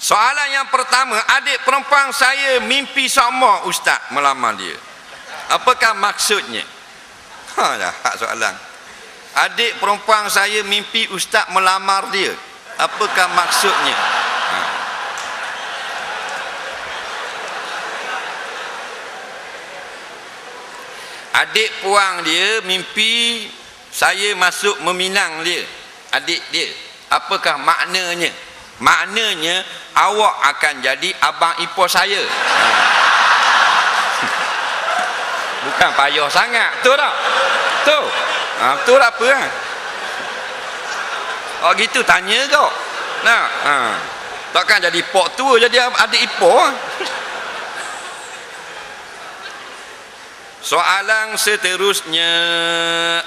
Soalan yang pertama, adik perempuan saya mimpi sama ustaz melamar dia. Apakah maksudnya? Dah hak soalan. Adik perempuan saya mimpi ustaz melamar dia. Apakah maksudnya? Adik puang dia mimpi saya masuk meminang dia, adik dia. Apakah maknanya? Maknanya awak akan jadi abang ipar saya. Bukan payah sangat, betul tak? Betul. Betul apa kan? Oh gitu tanya kau. Nah, takkan jadi pok tua jadi adik ipar. Soalan seterusnya,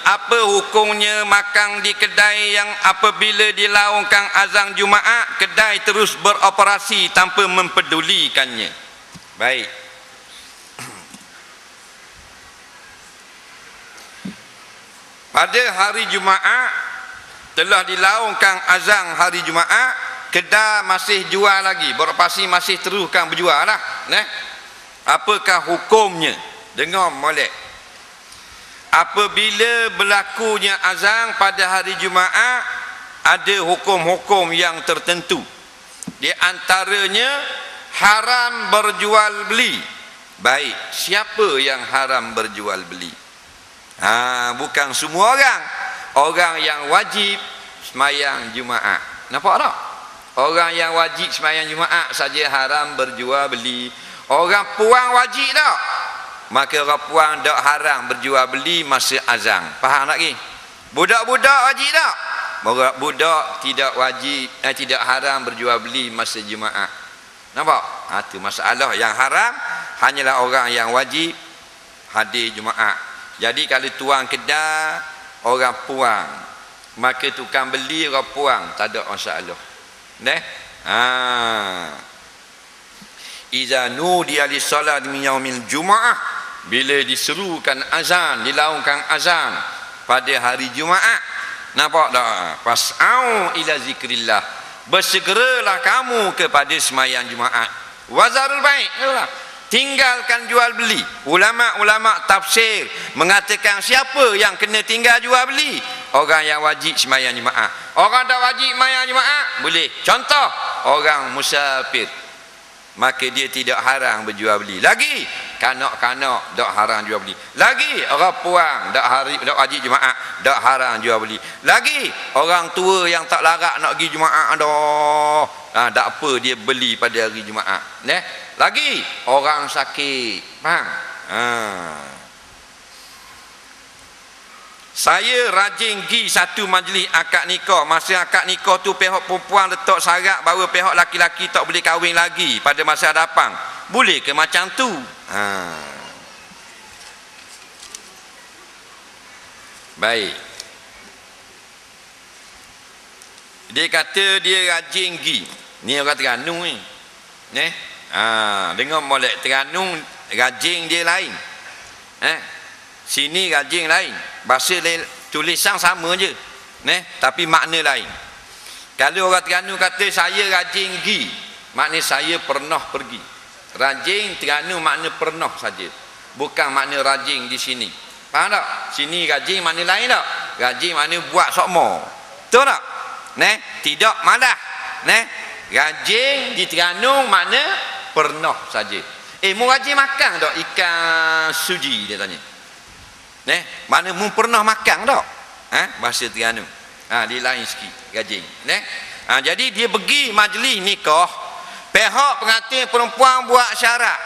apa hukumnya makan di kedai yang apabila dilaungkan azan Jumaat, kedai terus beroperasi tanpa mempedulikannya? Baik. Pada hari Jumaat, telah dilaungkan azan hari Jumaat, kedai masih jual lagi, beroperasi masih teruskan berjual lah. Apakah hukumnya? Dengar molek. Apabila berlakunya azan pada hari Jumaat, ada hukum-hukum yang tertentu. Di antaranya haram berjual beli. Baik, siapa yang haram berjual beli? Bukan semua orang. Orang yang wajib sembahyang Jumaat. Nampak tak? Orang yang wajib sembahyang Jumaat saja haram berjual beli. Orang puang wajib tak? Maka orang puang tak haram berjual beli masa azan. Faham tak lagi? Budak-budak wajib tak? Budak tidak wajib, tidak haram berjual beli masa Jumaat. Nampak? Itu masalah. Yang haram hanyalah orang yang wajib hadir Jumaat. Jadi kalau tuang kedai orang puang, maka tukang beli orang puang, tak ada masalah. Iza nudiya lis-salat min yaumil Jumaah, bila diserukan azan, dilaungkan azan pada hari Jumaat, nampak tak? Fas'au ila zikrillah, bersegeralah kamu kepada sembahyang Jumaat. Wazarul baik, tinggalkan jual beli. Ulama-ulama tafsir mengatakan siapa yang kena tinggal jual beli? Orang yang wajib sembahyang Jumaat. Orang tak wajib sembahyang Jumaat boleh. Contoh, orang musafir, maka dia tidak haram berjual beli. Lagi kanak-kanak tak haram jual beli. Lagi orang puang tak wajib Jumaat, tak haram jual beli. Lagi orang tua yang tak larat nak pergi Jumaat dah. Tak apa dia beli pada hari Jumaat. Lagi orang sakit. Faham? Saya rajin pergi satu majlis akad nikah. Masa akad nikah tu pihak perempuan letak syarat bahawa pihak laki-laki tak boleh kahwin lagi pada masa hadapan. Boleh ke macam tu? Baik. Dia kata dia rajin pergi. Ni orang Terengganu ni. Dengar molek Terengganu rajin dia lain. Sini rajin lain. Bahasa tulisan sama je. Tapi makna lain. Kalau orang Terengganu kata saya rajin pergi, makna saya pernah pergi. Rajin Terengganu makna pernah saja. Bukan makna rajin di sini. Faham tak? Sini rajin makna lain tak? Rajin makna buat sokmo. Betul tak? Tidak malah. Rajin di Terengganu makna pernah saja. Mu rajin makan tak ikan suji, dia tanya. Mana mu pernah makan tak? Bahasa Terengganu. Dia lain sikit rajin. Jadi dia pergi majlis nikah, pihak pengantin perempuan buat syarat.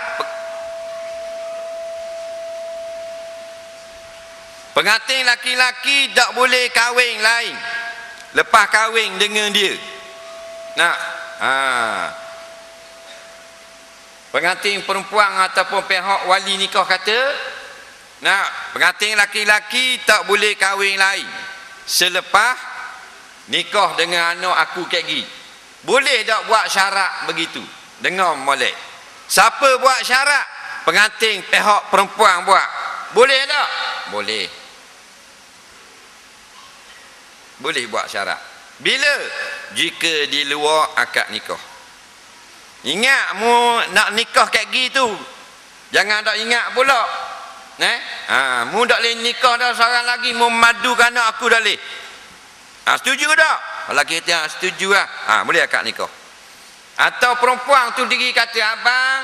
Pengantin laki-laki tak boleh kahwin lain lepas kahwin dengan dia. Pengantin perempuan ataupun pihak wali nikah kata, pengantin laki-laki tak boleh kahwin lain selepas nikah dengan anak aku kek gini. Boleh tak buat syarat begitu? Dengar molek. Siapa buat syarat? Pengantin pihak perempuan buat. Boleh tak? Boleh. Boleh buat syarat. Bila? Jika di luar akad nikah. Ingat mu nak nikah kat gitu. Jangan tak ingat pula. Mu tak boleh nikah dah seorang lagi, mu madukan aku dah boleh. Setuju tak? Kalau kita setuju lah, boleh akad nikah. Atau perempuan tu diri kata, abang,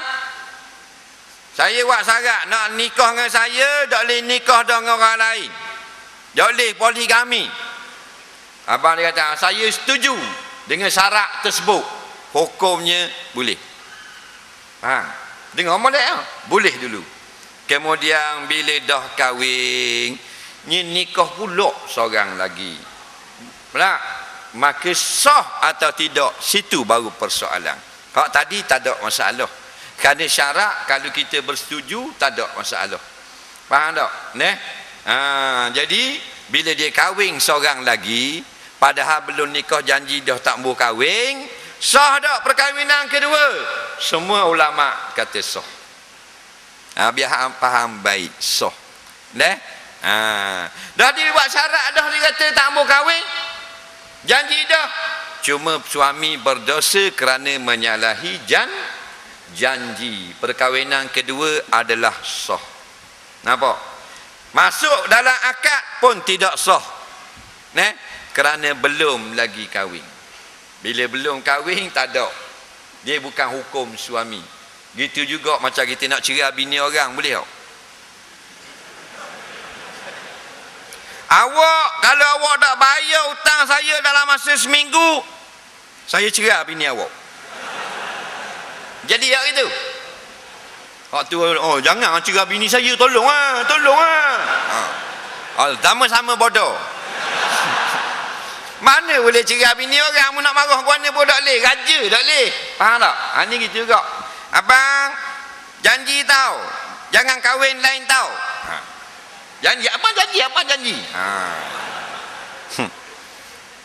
saya buat syarat nak nikah dengan saya, tak boleh nikah dengan orang lain. Tak boleh poligami. Abang dia kata, saya setuju dengan syarat tersebut. Hukumnya boleh. Dengar molek tak? Boleh dulu. Kemudian bila dah kahwin, ni nikah pula seorang lagi. Maka sah atau tidak, situ baru persoalan. Kalau tadi tak ada masalah. Kerana syarat kalau kita bersetuju tak ada masalah. Faham tak? Jadi bila dia kahwin seorang lagi, padahal belum nikah, janji dah tak mau kahwin, sah tak perkahwinan kedua? Semua ulama kata sah. Biar faham baik, sah. Dah dia buat syarat dah, dia kata tak mau kahwin, janji dah. Cuma suami berdosa kerana menyalahi janji. Perkahwinan kedua adalah sah. Nampak? Masuk dalam akad pun tidak sah. Kerana belum lagi kahwin. Bila belum kahwin tak ada. Dia bukan hukum suami. Gitu juga macam kita nak cerai bini orang, boleh tak? Kalau awak tak bayar hutang saya dalam masa seminggu, saya cerai bini awak. Jadi tak gitu? Waktu jangan cerai bini saya, tolong sama-sama bodoh. Mana boleh cerai bini orang, mu nak marah kuana pun tak boleh, raja tak boleh. Faham tak? Ni gitu juga. Abang janji tau, jangan kahwin lain tau. Janji apa janji?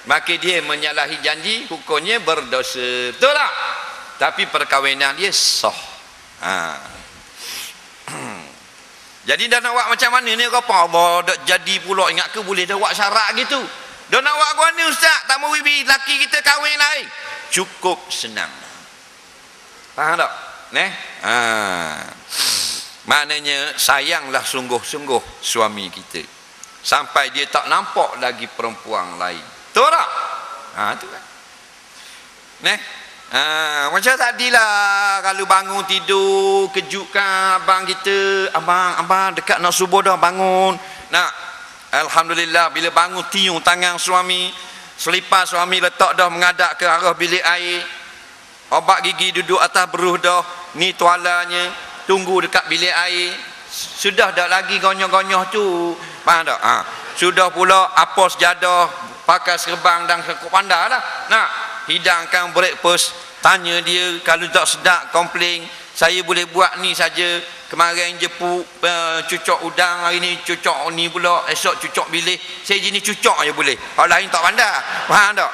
Maka dia menyalahi janji, hukumnya berdosa. Betul tak? Tapi perkahwinan dia sah. Jadi dah nak buat macam mana ni, apa Allah dak jadi pula, ingat ke boleh dah buat syarat gitu. Dah nak buat gua ni ustaz, tak mau bibi laki kita kahwin lain. Cukup senang. Faham tak? Maknanya sayanglah sungguh-sungguh suami kita sampai dia tak nampak lagi perempuan lain. Betul tak? Tu kan. Macam tadilah, kalau bangun tidur kejutkan abang kita, abang dekat nak subuh dah, bangun. Alhamdulillah bila bangun tiung tangan suami, selipar suami letak dah menghadap ke arah bilik air. Obat gigi duduk atas beruh dah, ni tualanya, tunggu dekat bilik air. Sudah tak lagi gonyoh-gonyoh tu. Faham tak? Sudah pula apa sejadah, pakai serban dan sekop pandai lah. Hidangkan breakfast. Tanya dia, kalau tak sedap komplain, saya boleh buat ni saja. Kemarin jepuk cucuk udang, hari ni cucuk ni pula, esok cucuk bilik. Saya jenis cucuk je boleh, orang lain tak pandai. Faham tak?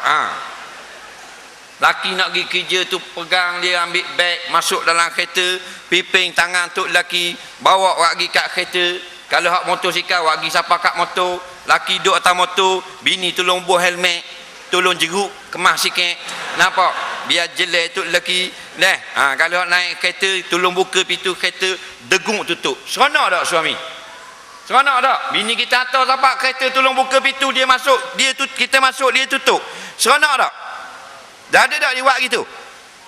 Laki nak pergi kerja tu, pegang dia, ambil beg, masuk dalam kereta, piping tangan tu laki, bawa pergi kat kereta. Kalau hak motosikal, pergi siapa kat motor. Laki duduk atas motor, bini tolong buah helmet, tolong jeruk, kemas sikit. Nampak? Biar jelek tu lelaki. Kalau naik kereta, tolong buka pintu kereta, degung tutup. Seronok tak suami? Seronok tak? Bini kita atas sampai kereta, tolong buka pintu, dia masuk, kita masuk, dia tutup. Seronok tak? Dah ada tak dia buat gitu?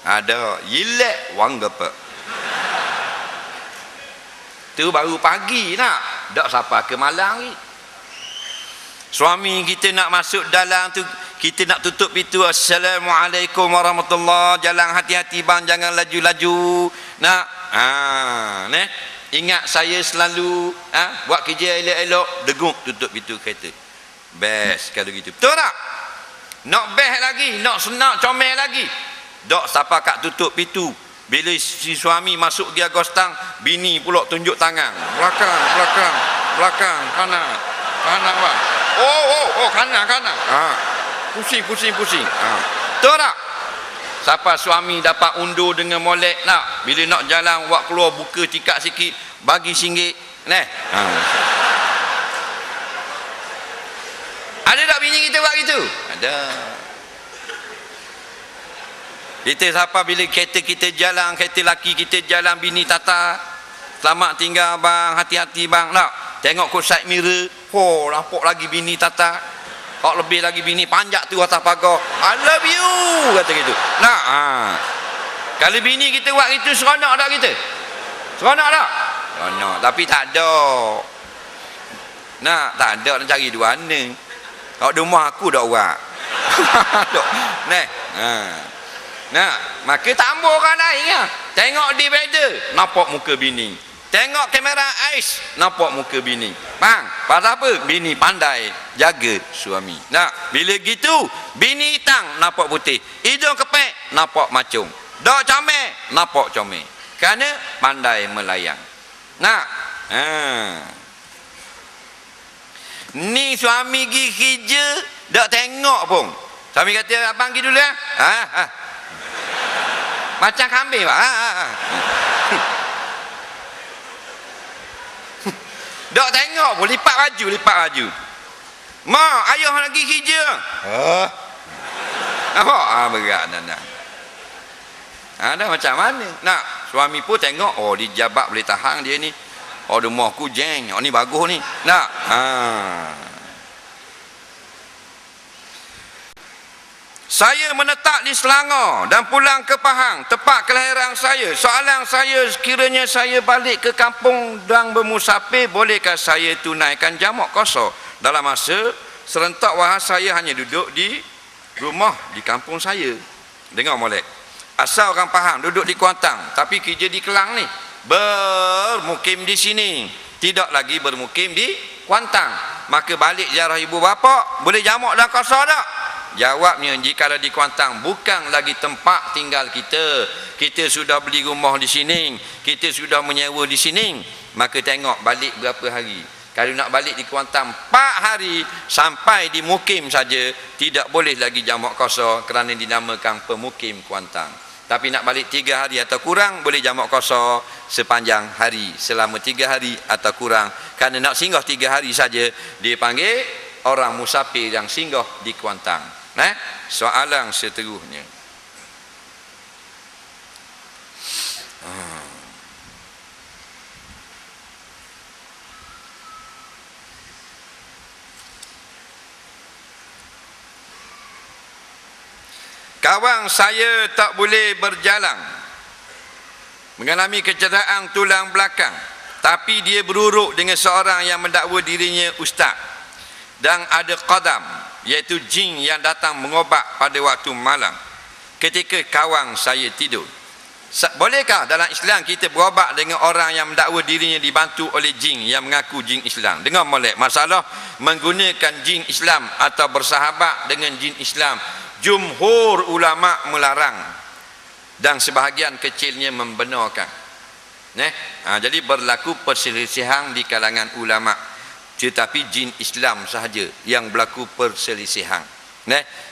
Ada. Yilek wang gapa. Tu baru pagi nak. Tak sampai ke malam ni. Suami kita nak masuk dalam tu, kita nak tutup pintu, Assalamualaikum warahmatullahi, jalan hati-hati bang, jangan laju-laju. Ingat saya selalu buat kerja elok-elok, degung tutup pintu kereta. Best kalau gitu. Betul tak? Nak best lagi, nak senang comel lagi. Dok siapa kat tutup pintu. Bila si suami masuk dia gostang, bini pula tunjuk tangan. Belakang, kanan bang. Kanan. Pusing. Betul tak? Siapa suami dapat undur dengan molek nak, bila nak jalan buat keluar, buka tikak sikit, bagi RM1. Ada tak bini kita buat gitu? Ada. Kita siapa bila kereta kita jalan, kereta laki kita jalan, bini tata, selamat tinggal bang, hati-hati bang. Nak tengok ke side mirror, nampak lagi bini tata. Kau lebih lagi bini panjat tu atas pagar, I love you kata gitu. Nak kalau bini kita buat gitu, seronok tak kita? Seronok tak? Seronok, tapi tak ada. Nak tak ada nak cari dua mana. Kalau di rumah aku dah buat. Nah, nah, maka tambah orang lain lah. Tengok di beda, nampak muka bini. Tengok kamera ais, nampak muka bini. Bang, pasal apa? Bini pandai jaga suami. Nah, bila gitu, bini hitam nampak putih, hidung kepek nampak macung, dak comel nampak comel. Kerana pandai melayang. Nah, ni suami pergi kerja, dak tengok pun. Suami kata, abang pergi dulu ya. Macam kambing pak. Dak tengok pun, lipat baju. Mak, ayah lagi kerja. Nampak? Berat nak. Ada macam mana? Nak, suami pun tengok, oh dia jabat boleh tahan dia ni. Oh rumah aku jeng, oh ni bagus ni. Nak. Saya menetap di Selangor dan pulang ke Pahang, tempat kelahiran saya. Soalan saya, sekiranya saya balik ke kampung dan bermusafir, bolehkah saya tunaikan jamak qasar dalam masa serentak wahai saya hanya duduk di rumah di kampung saya? Dengar molek. Asal orang Pahang duduk di Kuantan tapi kerja di Kelang ni, bermukim di sini, tidak lagi bermukim di Kuantan, maka balik ziarah ibu bapa boleh jamak dan qasar tak? Jawabnya, jika di Kuantan bukan lagi tempat tinggal kita, kita sudah beli rumah di sini, kita sudah menyewa di sini, maka tengok balik berapa hari. Kalau nak balik di Kuantan 4 hari sampai di mukim saja, tidak boleh lagi jamak qasar kerana dinamakan pemukim Kuantan. Tapi nak balik 3 hari atau kurang, boleh jamak qasar sepanjang hari, selama 3 hari atau kurang. Kerana nak singgah 3 hari saja, dia panggil orang musafir yang singgah di Kuantan. Soalan seterusnya. Kawan saya tak boleh berjalan, mengalami kecederaan tulang belakang, tapi dia beruruk dengan seorang yang mendakwa dirinya ustaz, dan ada qadam, iaitu jin yang datang mengobat pada waktu malam ketika kawan saya tidur. Bolehkah dalam Islam kita berobat dengan orang yang mendakwa dirinya dibantu oleh jin yang mengaku jin Islam? Dengar molek, masalah menggunakan jin Islam atau bersahabat dengan jin Islam, jumhur ulama melarang dan sebahagian kecilnya membenarkan. Jadi berlaku perselisihan di kalangan ulama, tetapi jin Islam sahaja yang berlaku perselisihan.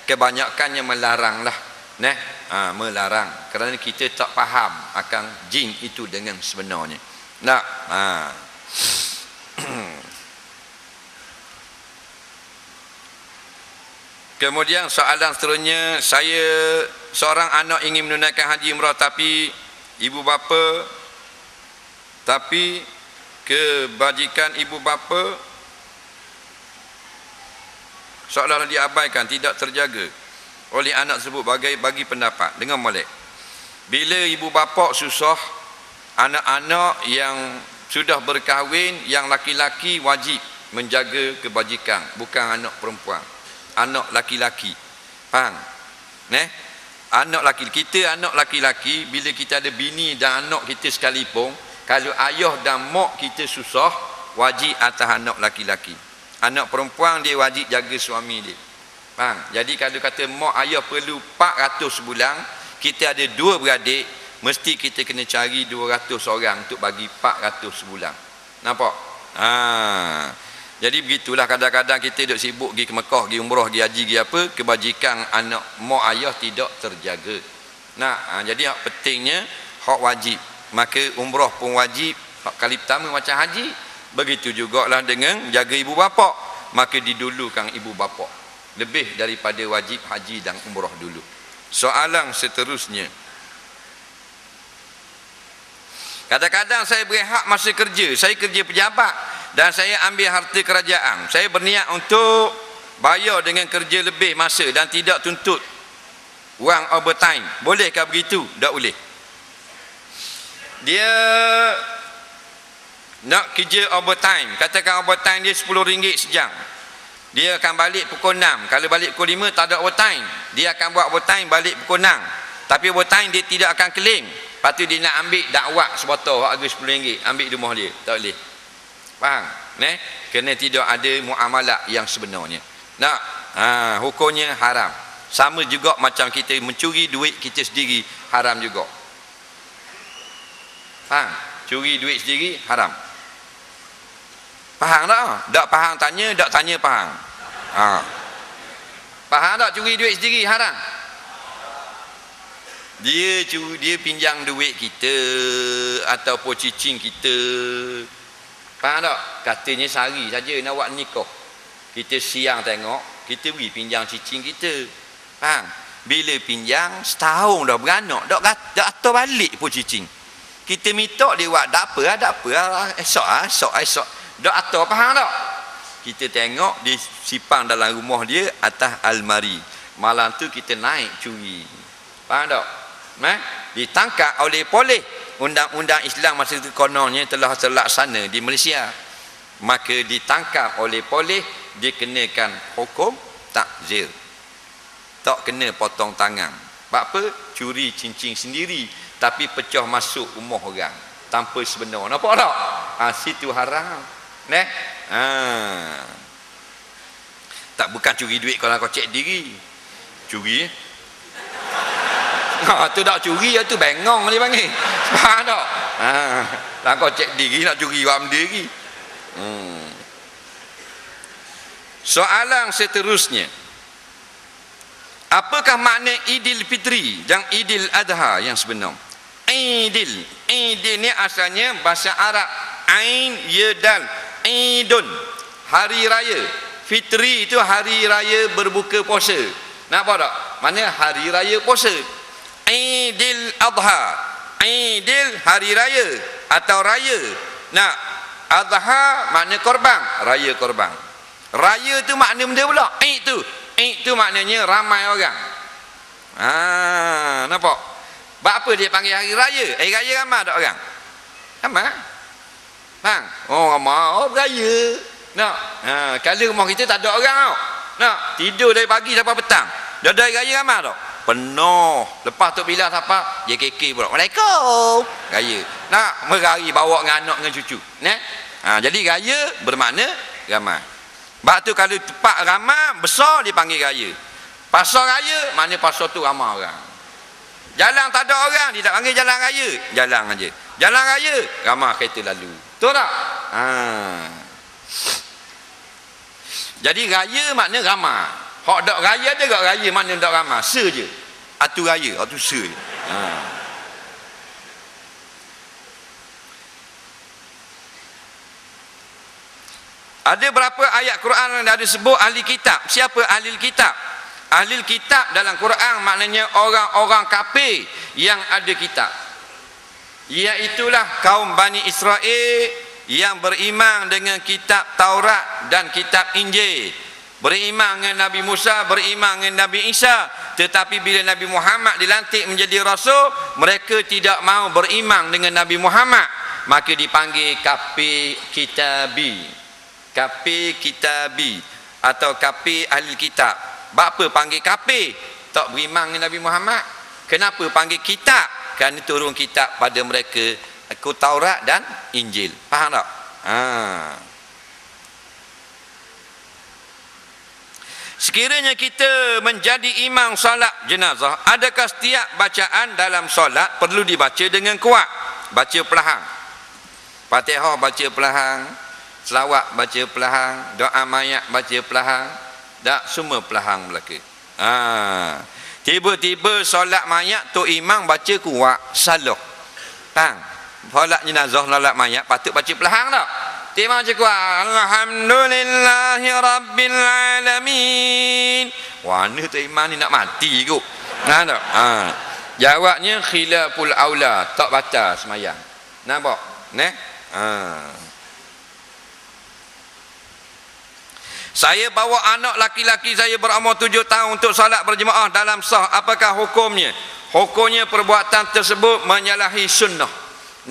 Kebanyakannya melaranglah. Melarang kerana kita tak faham akan jin itu dengan sebenarnya. Kemudian soalan seterusnya, saya seorang anak ingin menunaikan haji umrah tapi ibu bapa, tapi kebajikan ibu bapa seolah diabaikan, tidak terjaga oleh anak tersebut. Bagi pendapat dengan molek, bila ibu bapa susah, anak-anak yang sudah berkahwin yang laki-laki wajib menjaga kebajikan, bukan anak perempuan, anak laki-laki. Faham? Anak laki, kita anak laki-laki, bila kita ada bini dan anak kita sekalipun, kalau ayah dan mak kita susah, wajib atas anak laki-laki. Anak perempuan dia wajib jaga suami dia. Faham? Jadi kalau kata mak ayah perlu 400 sebulan, kita ada 2 beradik, mesti kita kena cari 200 orang untuk bagi 400 sebulan. Nampak? Jadi begitulah, kadang-kadang kita duduk sibuk pergi ke Mekah, pergi umrah, pergi haji, pergi apa, kebajikan anak mak ayah tidak terjaga. Jadi hak pentingnya hak wajib. Maka umrah pun wajib, hak kali pertama macam haji. Begitu jugalah dengan jaga ibu bapa, maka didulukan ibu bapa lebih daripada wajib haji dan umrah dulu. Soalan seterusnya. Kadang-kadang saya berehat masa kerja. Saya kerja pejabat dan saya ambil harta kerajaan. Saya berniat untuk bayar dengan kerja lebih masa dan tidak tuntut wang overtime. Bolehkah begitu? Tak boleh. Dia nak kerja overtime. Katakan overtime dia RM10 sejam. Dia akan balik pukul 6. Kalau balik pukul 5 tak ada overtime. Dia akan buat overtime balik pukul 6. Tapi overtime dia tidak akan claim. Lepas tu dia nak ambil dakwah sebotol harga RM10. Ambil di rumah dia. Tak boleh. Faham? Kerana tidak ada muamalah yang sebenarnya. Hukumnya haram. Sama juga macam kita mencuri duit kita sendiri, haram juga. Faham? Curi duit sendiri haram. Faham tak? Tak faham tanya, tak tanya faham. Faham tak curi duit sendiri haram? Dia pinjam duit kita ataupun cicing kita. Faham tak? Katanya sehari saja nak buat nikah. Kita siang tengok, kita pergi pinjam cicing kita. Faham? Bila pinjam setahun dah beranak, tak atur balik pun cicing. Kita minta dia buat tak apa. Esok. Dak atur, faham tak? Kita tengok dia simpan dalam rumah dia atas almari. Malam tu kita naik curi. Faham tak? Ditangkap oleh polis. Undang-undang Islam masa itu kononnya telah terlaksana di Malaysia. Maka ditangkap oleh polis, dikenakan hukum takzir. Tak kena potong tangan. Sebab apa? Curi cincin sendiri tapi pecah masuk rumah orang tanpa sebenar. Nampak tak? Situ haram. Tak bukan curi duit kalau kau cek diri. Curi. Tu tak curi, tu bengong dia panggil. Faham tak? Lah kau cek diri nak curi buat benda lagi. Soalan seterusnya. Apakah makna Idul Fitri dan Idul Adha yang sebenar? Idul ni asalnya bahasa Arab. Ain, ya, dal. Idun, hari raya. Fitri itu hari raya berbuka puasa. Nampak tak? Mana hari raya puasa. Idul Adha, Idul hari raya atau raya. Adha makna korban, raya korban. Raya tu makna benda pula. Id tu maknanya ramai orang. Nampak? Sebab apa dia panggil hari raya? Hari raya ramai tak orang? Ramai. Faham? Ramai beraya. Kalau rumah kita tak ada orang tau. Tidur dari pagi sampai petang. Dah dari raya ramai tak? Penuh. Lepas tu bila siapa? JKK pula. Waalaikumsalam. Raya. Merari bawa dengan anak dengan cucu. Jadi raya bermakna ramai. Sebab tu kalau tempat ramai besar dipanggil raya. Pasar raya makna pasar tu ramai orang. Jalan tak ada orang dia tak panggil jalan raya. Jalan aja. Jalan raya ramai kereta lalu. Betul tak? Jadi raya makna ramai. Hak dak raya ada gak raya makna dak ramai. Je. Atu raya, atu se je. Ada berapa ayat Quran yang ada sebut ahli kitab? Siapa ahli kitab? Ahli kitab dalam Quran maknanya orang-orang kafir yang ada kitab. Iaitulah kaum Bani Israel yang beriman dengan kitab Taurat dan kitab Injil. Beriman dengan Nabi Musa, beriman dengan Nabi Isa. Tetapi bila Nabi Muhammad dilantik menjadi rasul, mereka tidak mau beriman dengan Nabi Muhammad. Maka dipanggil kafir kitabi. Kafir kitabi atau kafir ahli kitab. Apa panggil kafir? Tak beriman dengan Nabi Muhammad. Kenapa panggil kitab? Kerana turun kitab pada mereka, Taurat dan Injil. Faham tak? Sekiranya kita menjadi imam solat jenazah, adakah setiap bacaan dalam solat perlu dibaca dengan kuat? Baca perlahan. Fatihah baca perlahan, selawat baca perlahan, doa mayat baca perlahan. Tak semua perlahan belaka. Tiba-tiba solat mayat tu imam baca kuat, salah. Solat jenazah, solat mayat patut baca perlahan tak? Imam baca kuat, alhamdulillahi rabbil alamin. Mana tu imam ni nak mati kot. Nah, tak? Jawabnya khilaful aula, tak batal semayang. Nampak? Neh? Saya bawa anak laki-laki saya berumur 7 tahun untuk salat berjemaah dalam sah. Apakah hukumnya? Hukumnya perbuatan tersebut menyalahi sunnah.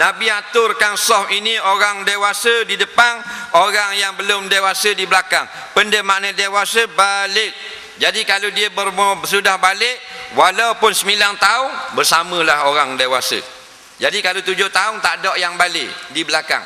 Nabi aturkan sah ini orang dewasa di depan, orang yang belum dewasa di belakang. Benda makna dewasa balik. Jadi kalau dia sudah balik, walaupun 9 tahun, bersamalah orang dewasa. Jadi kalau 7 tahun tak ada yang balik di belakang.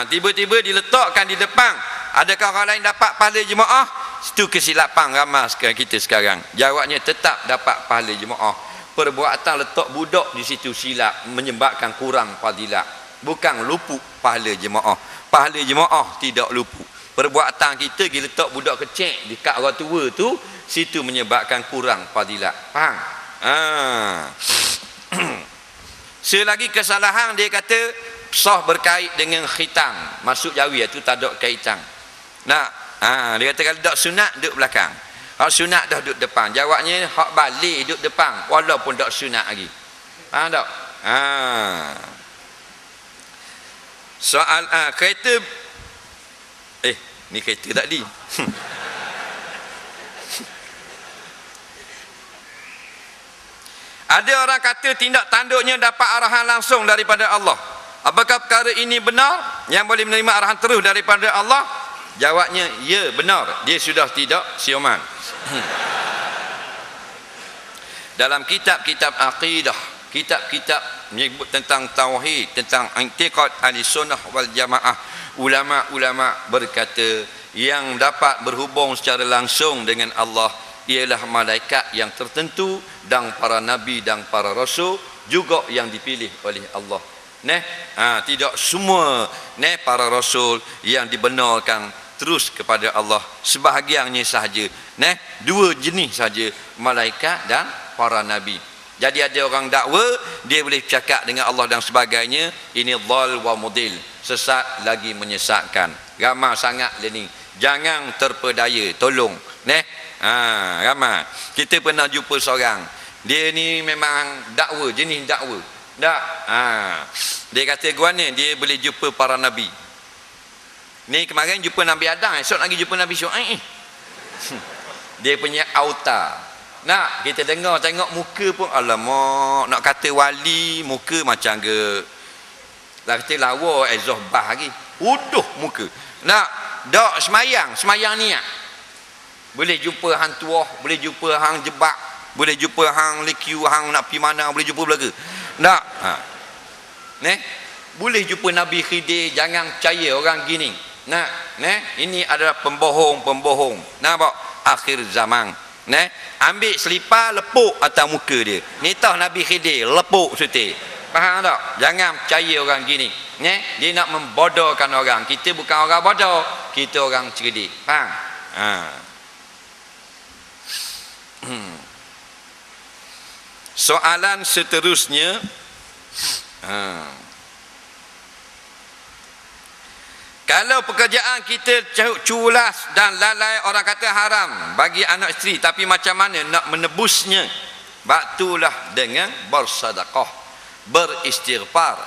Tiba-tiba diletakkan di depan. Adakah orang lain dapat pahala jemaah? Itu kesilapan ramai kita sekarang. Jawabnya tetap dapat pahala jemaah. Perbuatan letak budak di situ silap, menyebabkan kurang fadilat. Bukan luput pahala jemaah. Pahala jemaah tidak luput. Perbuatan kita letak budak kecil dekat orang tua tu, situ menyebabkan kurang fadilat. Faham? Selagi kesalahan dia kata sah berkait dengan khitam, masuk jawi itu tak ada kaitan. Dia kata kalau tak sunat duduk belakang. Hak sunat dah duduk depan. Jawabnya hak balik duduk depan walaupun tak sunat lagi. Faham tak? Soal kereta ni kereta tadi. Ada orang kata tindak tanduknya dapat arahan langsung daripada Allah. Apakah perkara ini benar yang boleh menerima arahan terus daripada Allah? Jawabnya ya, benar. Dia sudah tidak siuman. Dalam kitab-kitab akidah, kitab-kitab menyebut tentang tauhid, tentang i'tiqad ahli-sunnah wal jamaah, ulama-ulama berkata yang dapat berhubung secara langsung dengan Allah ialah malaikat yang tertentu dan para nabi dan para rasul juga yang dipilih oleh Allah. Tidak semua para rasul yang dibenarkan terus kepada Allah, sebahagiannya sahaja. Dua jenis saja, malaikat dan para nabi. Jadi ada orang dakwa dia boleh cakap dengan Allah dan sebagainya, ini dhal wa mudil, sesat lagi menyesatkan. Ramai sangat ni, jangan terpedaya, tolong. Ramai kita pernah jumpa seorang, dia ni memang dakwa, jenis dakwa tak. Dia kata gua ni dia boleh jumpa para nabi. Ni kemarin jumpa Nabi Adam, esok lagi jumpa Nabi Syuaib. Dia punya auta. Kita dengar tengok muka pun alamak, nak kata wali muka macam ke lah, kata lawa Zohbah lagi. Uduh muka. Dak semayang niat. Boleh jumpa hang tuah, boleh jumpa hang jebak, boleh jumpa hang likiu, hang nak pi mana boleh jumpa belaga. Boleh jumpa Nabi Khidir, jangan percaya orang gini. Ini adalah pembohong. Nampak? Akhir zaman. Ambil selipar lepuk atas muka dia. Ni tahu Nabi Khidir lepuk suti. Faham tak? Jangan percaya orang gini. Dia nak membodohkan orang. Kita bukan orang bodoh, kita orang cerdik. Faham? Soalan seterusnya, kalau pekerjaan kita culas dan lalai, orang kata haram bagi anak isteri, tapi macam mana nak menebusnya? Baktulah dengan bersedekah, beristighfar.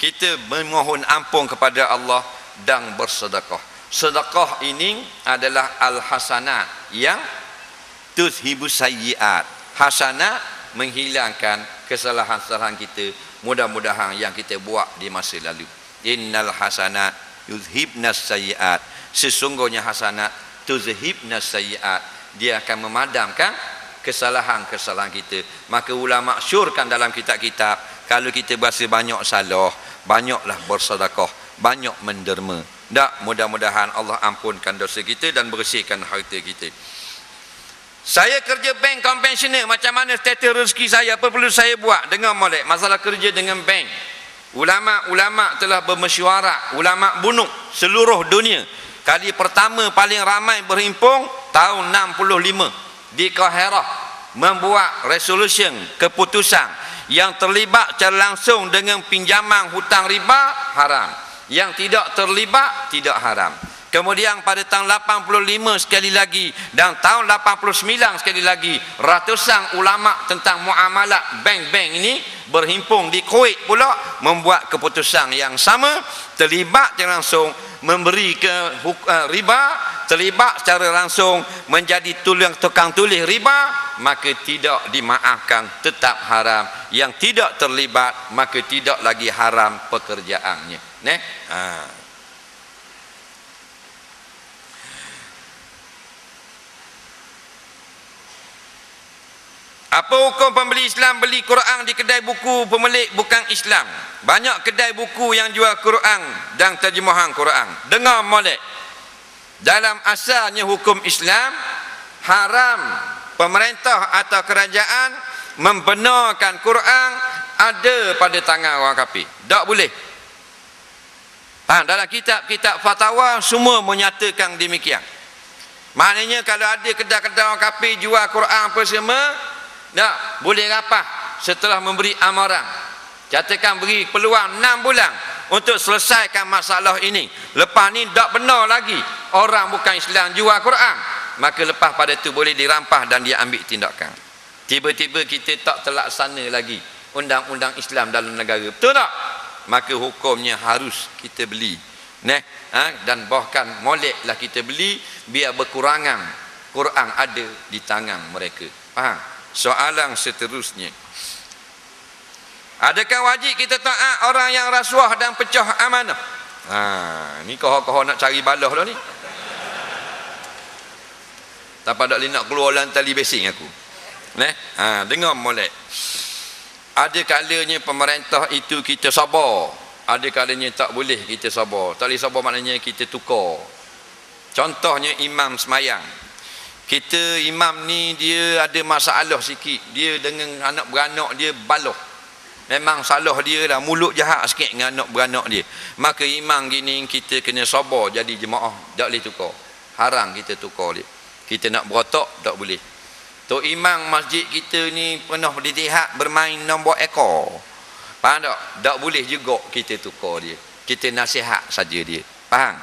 Kita memohon ampun kepada Allah dan bersedekah. Sedekah ini adalah al-hasanat yang tuzhibus sayyiat. Hasanat menghilangkan kesalahan-kesalahan kita, mudah-mudahan yang kita buat di masa lalu. Innal hasanat yuzhibnas sayyiat. Sesungguhnya hasanat tuzhibnas sayyiat, dia akan memadamkan kesalahan-kesalahan kita. Maka ulama syorkan dalam kitab-kitab, kalau kita berasa banyak salah, banyaklah bersedekah, banyak menderma. Mudah-mudahan Allah ampunkan dosa kita dan bersihkan harta kita. Saya kerja bank konvensional, macam mana status rezeki saya, apa perlu saya buat? Dengar molek, masalah kerja dengan bank. Ulama-ulama telah bermesyuarat, ulama bunuk seluruh dunia. Kali pertama paling ramai berhimpun tahun 65 di Kahirah, membuat resolution, keputusan yang terlibat secara langsung dengan pinjaman hutang riba haram, yang tidak terlibat tidak haram. Kemudian pada tahun 85 sekali lagi dan tahun 89 sekali lagi, ratusan ulama tentang muamalat bank-bank ini berhimpun di Kuwait pula membuat keputusan yang sama, terlibat langsung memberi ke riba, terlibat secara langsung menjadi tukang tulis riba, maka tidak dimaafkan, tetap haram. Yang tidak terlibat maka tidak lagi haram pekerjaannya. Apa hukum pembeli Islam beli Quran di kedai buku pemilik bukan Islam? Banyak kedai buku yang jual Quran dan terjemahan Quran. Dengar molek. Dalam asalnya hukum Islam, haram pemerintah atau kerajaan membenarkan Quran ada pada tangan orang kafir. Tak boleh. Dalam kitab-kitab fatwa semua menyatakan demikian. Maknanya kalau ada kedai-kedai orang kafir jual Quran apa semua, tak boleh rapah setelah memberi amaran. Katakan beri peluang 6 bulan untuk selesaikan masalah ini. Lepas ni tak benar lagi orang bukan Islam jual Quran, maka lepas pada tu boleh dirampas dan dia ambil tindakan. Tiba-tiba kita tak terlaksana lagi undang-undang Islam dalam negara, betul tak? Maka hukumnya harus kita beli. Dan bahkan moleklah kita beli biar berkurangan Quran ada di tangan mereka. Faham? Soalan seterusnya, adakah wajib kita taat orang yang rasuah dan pecah amanah? Ni kau nak cari balah dah ni. Tak pada nak keluar dalam tali basing aku. Dengar molek. Ada kalanya pemerintah itu kita sabar, ada kalanya tak boleh kita sabar. Tak boleh sabar maknanya kita tukar. Contohnya imam semayang. Kita imam ni dia ada masalah sikit, dia dengan anak beranak dia baloh. Memang salah dia lah, mulut jahat sikit dengan anak beranak dia. Maka imam gini kita kena sabar jadi jemaah, tak boleh tukar. Haram kita tukar dia. Kita nak berotak tak boleh. Tok imam masjid kita ni pernah dilihat bermain nombor ekor. Faham tak? Tak boleh juga kita tukar dia. Kita nasihat saja dia. Faham?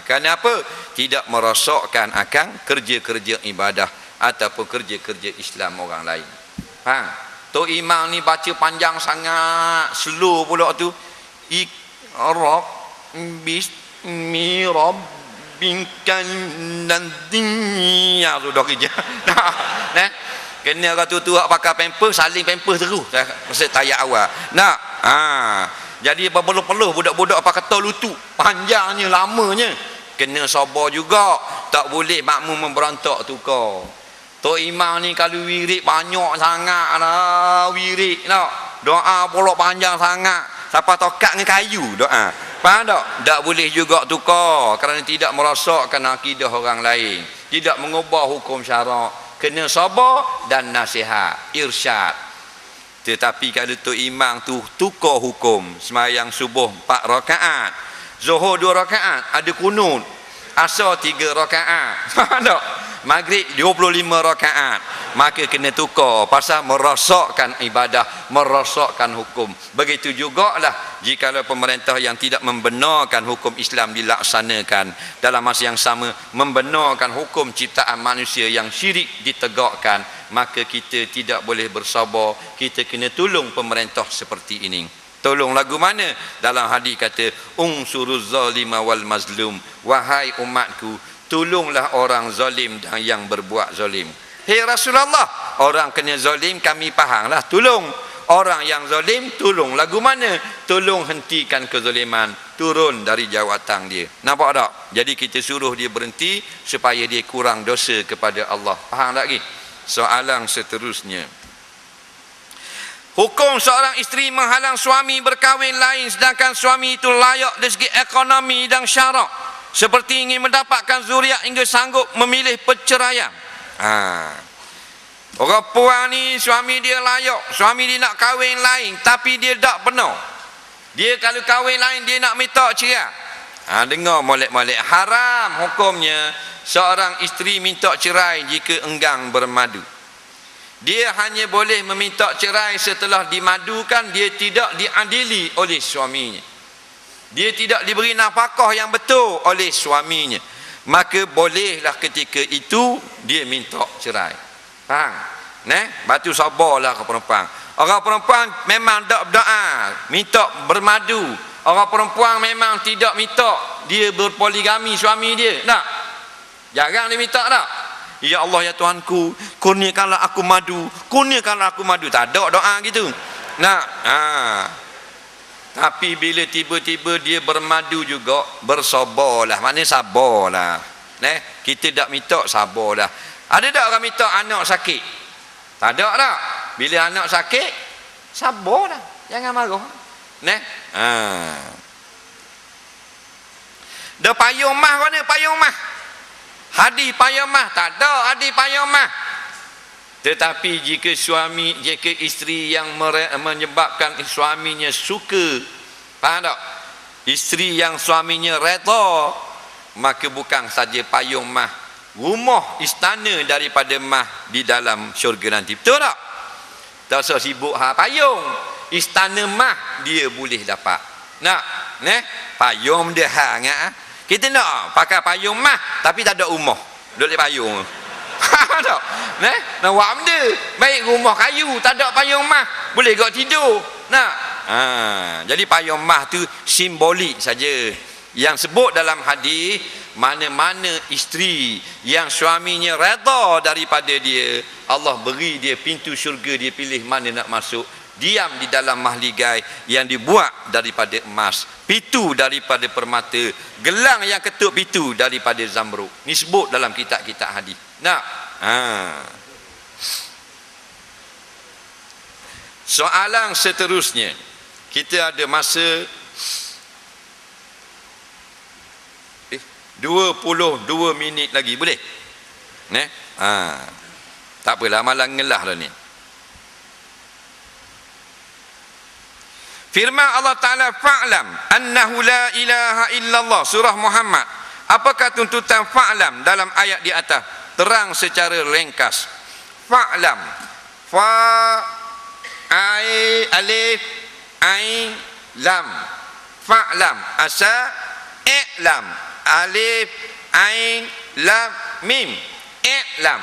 Kerana apa? Tidak merosakkan akan kerja-kerja ibadah ataupun kerja-kerja Islam orang lain. Faham? Tok imam ni baca panjang sangat, slow pula tu. Iqra bismi rabbikal ladzi sudah kerja. Kena orang tu pakai pamper, saling pamper terus. Masa tayat awal. Jadi perlu-perlu budak-budak apa kata lutut panjangnya lamanya, kena sabar juga. Tak boleh makmum memberontak tukar. Tok imam ni kalau wirid banyak sangat lah, wirid nak doa pula panjang sangat, siapa tokat dengan kayu doa. Faham tak? Tak boleh juga tukar kerana tidak merosakkan akidah orang lain, tidak mengubah hukum syarak. Kena sabar dan nasihat, irsyad. Tetapi kalau tu imam tu tukar hukum, sembahyang subuh 4 rakaat, zuhur 2 rakaat, ada kunut, asar 3 rakaat, faham tak? Maghrib 25 rakaat, maka kena tukar pasal merosakkan ibadah, merosakkan hukum. Begitu jugalah jikalau pemerintah yang tidak membenarkan hukum Islam dilaksanakan, dalam masa yang sama membenarkan hukum ciptaan manusia yang syirik ditegakkan, maka kita tidak boleh bersabar. Kita kena tolong pemerintah seperti ini. Tolong lagu mana? Dalam hadis kata unsuruz zalima wal mazlum, wahai umatku, tolonglah orang zalim dan yang berbuat zalim. Hei Rasulullah, orang kena zalim kami fahamlah, tolong. Orang yang zalim tolong lagu mana? Tolong hentikan kezaliman, turun dari jawatan dia. Nampak tak? Jadi kita suruh dia berhenti supaya dia kurang dosa kepada Allah. Faham tak lagi? Soalan seterusnya, hukum seorang isteri menghalang suami berkahwin lain sedangkan suami itu layak dari segi ekonomi dan syarak, seperti ingin mendapatkan zuriat hingga sanggup memilih perceraian. Orang puan ni suami dia layak, suami dia nak kahwin lain tapi dia tak benar. Dia kalau kahwin lain dia nak minta cerai. Dengar molek-molek, haram hukumnya seorang isteri minta cerai jika enggan bermadu. Dia hanya boleh meminta cerai setelah dimadukan, dia tidak diadili oleh suaminya. dia tidak diberi nafkah yang betul oleh suaminya, maka bolehlah ketika itu dia minta cerai. Faham? Batu sabarlah ke perempuan. Orang perempuan memang tak berdoa, minta bermadu. Orang perempuan memang tidak minta dia berpoligami suami dia. Tak? Jarang dia minta tak? Ya Allah ya Tuhanku, kurniakanlah aku madu, kurniakanlah aku madu. Tak ada doa gitu. Nah, tapi bila tiba-tiba dia bermadu juga, bersabarlah. Maknanya sabarlah. Kita tak minta, sabarlah. Ada tak orang minta anak sakit? Tak ada tak? Bila anak sakit, sabarlah. Jangan marah. Dah payung mah mana payung mah? Hadis payung mah tak ada, hadis payung mah. Tetapi jika isteri yang menyebabkan suaminya suka, faham tak? Isteri yang suaminya reda, maka bukan saja payung mah, rumah istana daripada mah di dalam syurga nanti. Betul tak? Tak usah sibuk payung. Istana mah dia boleh dapat. Nak? Payung dia hangat. Kita nak pakai payung mah tapi tak ada rumah. Duduk di payung. Tak? Nak buat benda. Baik rumah kayu, tak ada payung mah. Boleh kau tidur. Nak? Jadi payung mah tu simbolik saja. Yang sebut dalam hadis, mana-mana isteri yang suaminya redha daripada dia, Allah beri dia pintu syurga, dia pilih mana nak masuk. Diam di dalam mahligai yang dibuat daripada emas, pitu daripada permata, gelang yang ketuk pitu daripada zamrud. Ni sebut dalam kitab-kitab hadis. Nak? Soalan seterusnya, kita ada masa 22 minit lagi, boleh? Tak apalah, malang ngelah dah ni. Firman Allah Ta'ala, fa'lam annahu la ilaha illallah, surah Muhammad. Apakah tuntutan fa'lam dalam ayat di atas? Terang secara ringkas. Fa'lam, alif ain lam, fa'lam, asa i'lam, alif ain lam mim, i'lam,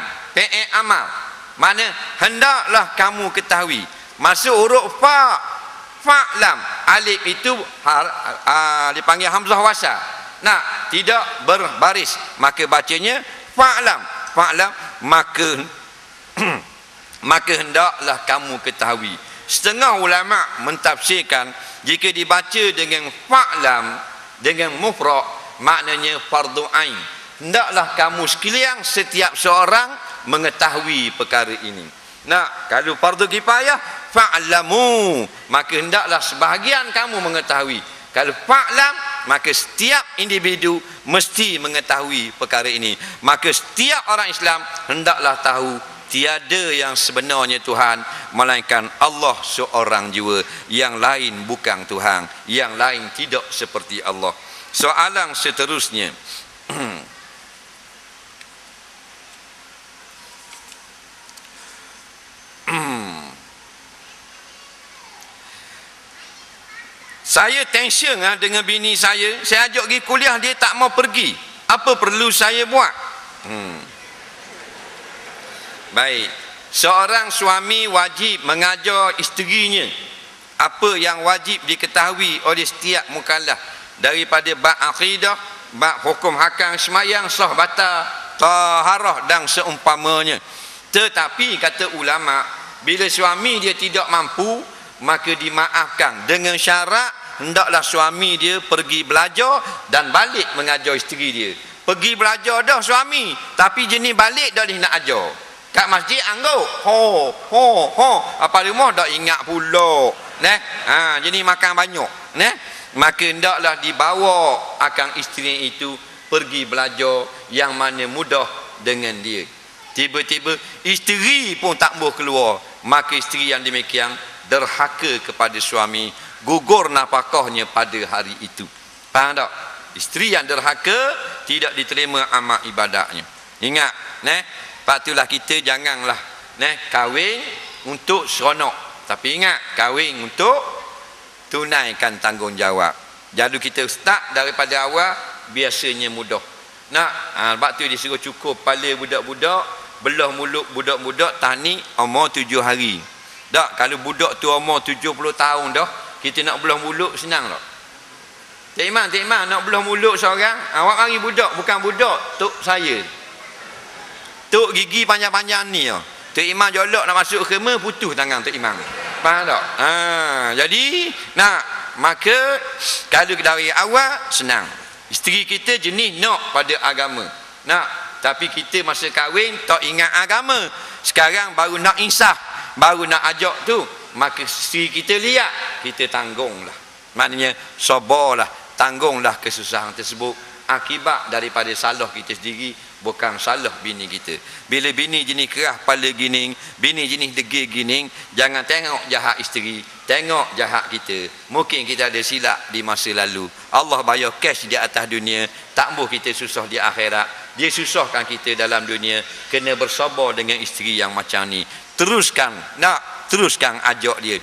amal. Mana hendaklah kamu ketahui. Masuk huruf fa'lam, alif itu dipanggil hamzah wasal. Nah, tidak berbaris, maka bacanya fa'lam. Maka hendaklah kamu ketahui. Setengah ulama mentafsirkan, jika dibaca dengan fa'lam dengan mufrad, maknanya fardu ain. Hendaklah kamu sekalian, setiap seorang mengetahui perkara ini. Nah, kalau fardu kifayah, fa'lamu, maka hendaklah sebahagian kamu mengetahui. Kalau fa'lam, maka setiap individu mesti mengetahui perkara ini. Maka setiap orang Islam hendaklah tahu tiada yang sebenarnya Tuhan melainkan Allah seorang jua, yang lain bukan Tuhan, yang lain tidak seperti Allah. Soalan seterusnya, saya tension dengan bini saya ajak pergi kuliah, dia tak mau pergi. Apa perlu saya buat? Baik, seorang suami wajib mengajar isterinya apa yang wajib diketahui oleh setiap mukallaf daripada bab akidah, bab hukum hakam semayang, sah batal, taharah dan seumpamanya. Tetapi kata ulama, bila suami dia tidak mampu, maka dimaafkan dengan syarat hendaklah suami dia pergi belajar dan balik mengajar isteri dia. Pergi belajar dah suami, tapi jenis balik dah dia nak ajar. Kat masjid angguk ho apa rumah dah ingat pula. Jenis makan banyak. Maka hendaklah dibawa akan isteri itu pergi belajar yang mana mudah dengan dia. Tiba-tiba isteri pun tak boleh keluar, maka isteri yang demikian derhaka kepada suami, gugur nafkahnya pada hari itu. Faham tak? Isteri yang derhaka tidak diterima amal ibadahnya. Ingat, patulah kita janganlah kahwin untuk seronok, tapi ingat, kahwin untuk tunaikan tanggungjawab. Jadi kita start daripada awal biasanya mudah. Nak, sebab tu dia suruh cukup kepala budak-budak, belah mulut budak-budak tahnik umur 7 hari. Tak, kalau budak tu umur 70 tahun dah, kita nak belah mulut senang tak? Cik Imam nak belah mulut seorang, awak mari budak, bukan budak, tok saya. Tok gigi panjang-panjang ni oh. Tok Imam jolok nak masuk khemah, putus tangan Tok Imam. Faham tak? Jadi nak, maka kalau dari awal senang. Isteri kita jenis nak pada agama. Nak, tapi kita masa kahwin tak ingat agama. Sekarang baru nak insaf, baru nak ajak tu, maka isteri kita lihat, kita tanggunglah. Maknanya sabarlah, tanggunglah kesusahan tersebut. Akibat daripada salah kita sendiri, bukan salah bini kita. Bila bini jenis kerah kepala gining, bini jenis degil gining, jangan tengok jahat isteri, tengok jahat kita. Mungkin kita ada silap di masa lalu. Allah bayar cash di atas dunia, tak boleh kita susah di akhirat. Dia susahkan kita dalam dunia. Kena bersabar dengan isteri yang macam ni. Teruskan, nak teruskan ajak dia.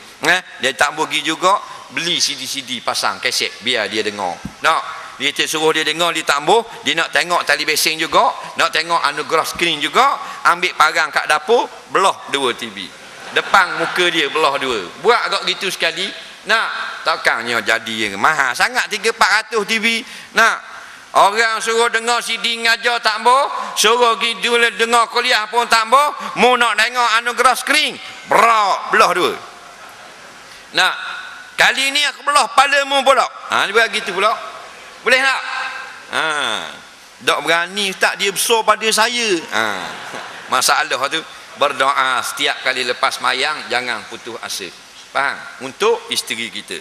Dia tak boleh pergi juga beli CD-CD pasang kaset biar dia dengar. Nak, dia suruh dia dengar, dia tak boleh. Dia nak tengok tali basing juga, nak tengok anugerah screen juga. Ambil parang kat dapur, belah 2 TV. Depan muka dia belah 2. Buat agak gitu sekali. Nak, takkannya jadi mahal sangat 300-400 TV. Nak, orang suruh dengar CD ngajar tak boleh, suruh gitu dengar kuliah pun tak boleh. Mu nak tengok anugerah screen, belah 2. Nak, kali ni aku belah palamu pula. Dia buat gitu pula. Boleh tak? Tak berani tak, dia besar pada saya. Masalah tu, berdoa setiap kali lepas mayang, jangan putus asa. Faham? Untuk isteri kita.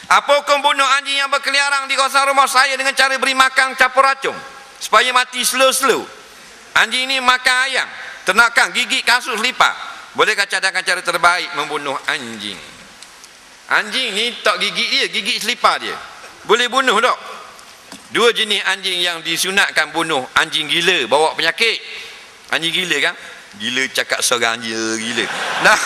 Apa hukum bunuh anjing yang berkeliaran di kawasan rumah saya dengan cara beri makan campur racun supaya mati slow-slow? Anjing ni makan ayam, ternakan, gigit kasus lipat. Bolehkah cadangkan cara terbaik membunuh anjing? Anjing ni tak gigit dia, gigit selipar dia. Boleh bunuh tak? 2 jenis anjing yang disunatkan bunuh. Anjing gila, bawa penyakit. Anjing gila kan? Gila cakap seorang je, gila. Nah.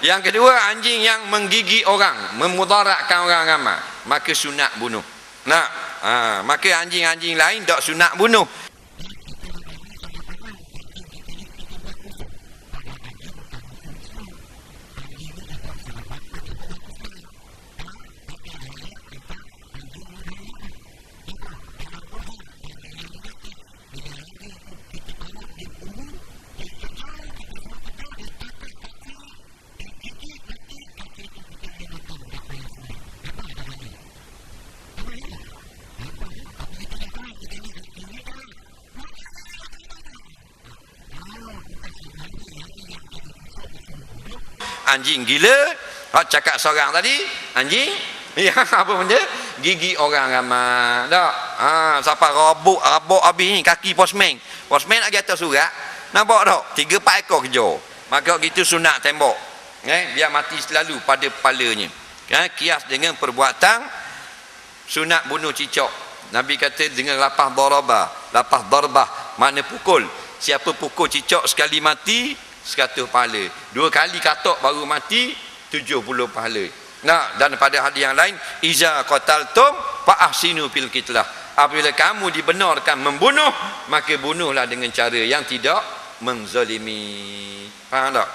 Yang kedua, anjing yang menggigit orang, memudaratkan orang ramai, maka sunat bunuh. Nah, maka anjing-anjing lain tak sunat bunuh. Anjing gila, cakap seorang tadi, anjing yang apa benda, gigi orang ramai. Tak? Siapa rabuk habis ni kaki posmen nak kata surat, nampak tak? 3-4 ekor kejar. Maka gitu sunat tembok. Biar mati selalu pada kepalanya. Kias dengan perbuatan sunat bunuh cicak. Nabi kata dengan lapah darbah, makna pukul. Siapa pukul cicak sekali mati, 100 pahala. 2 kali katok baru mati, 70 pahala. Nah, dan pada hadis yang lain, iza qataltum fa ahsinu fil qitlah. Apabila kamu dibenarkan membunuh, maka bunuhlah dengan cara yang tidak menzalimi. Faham tak?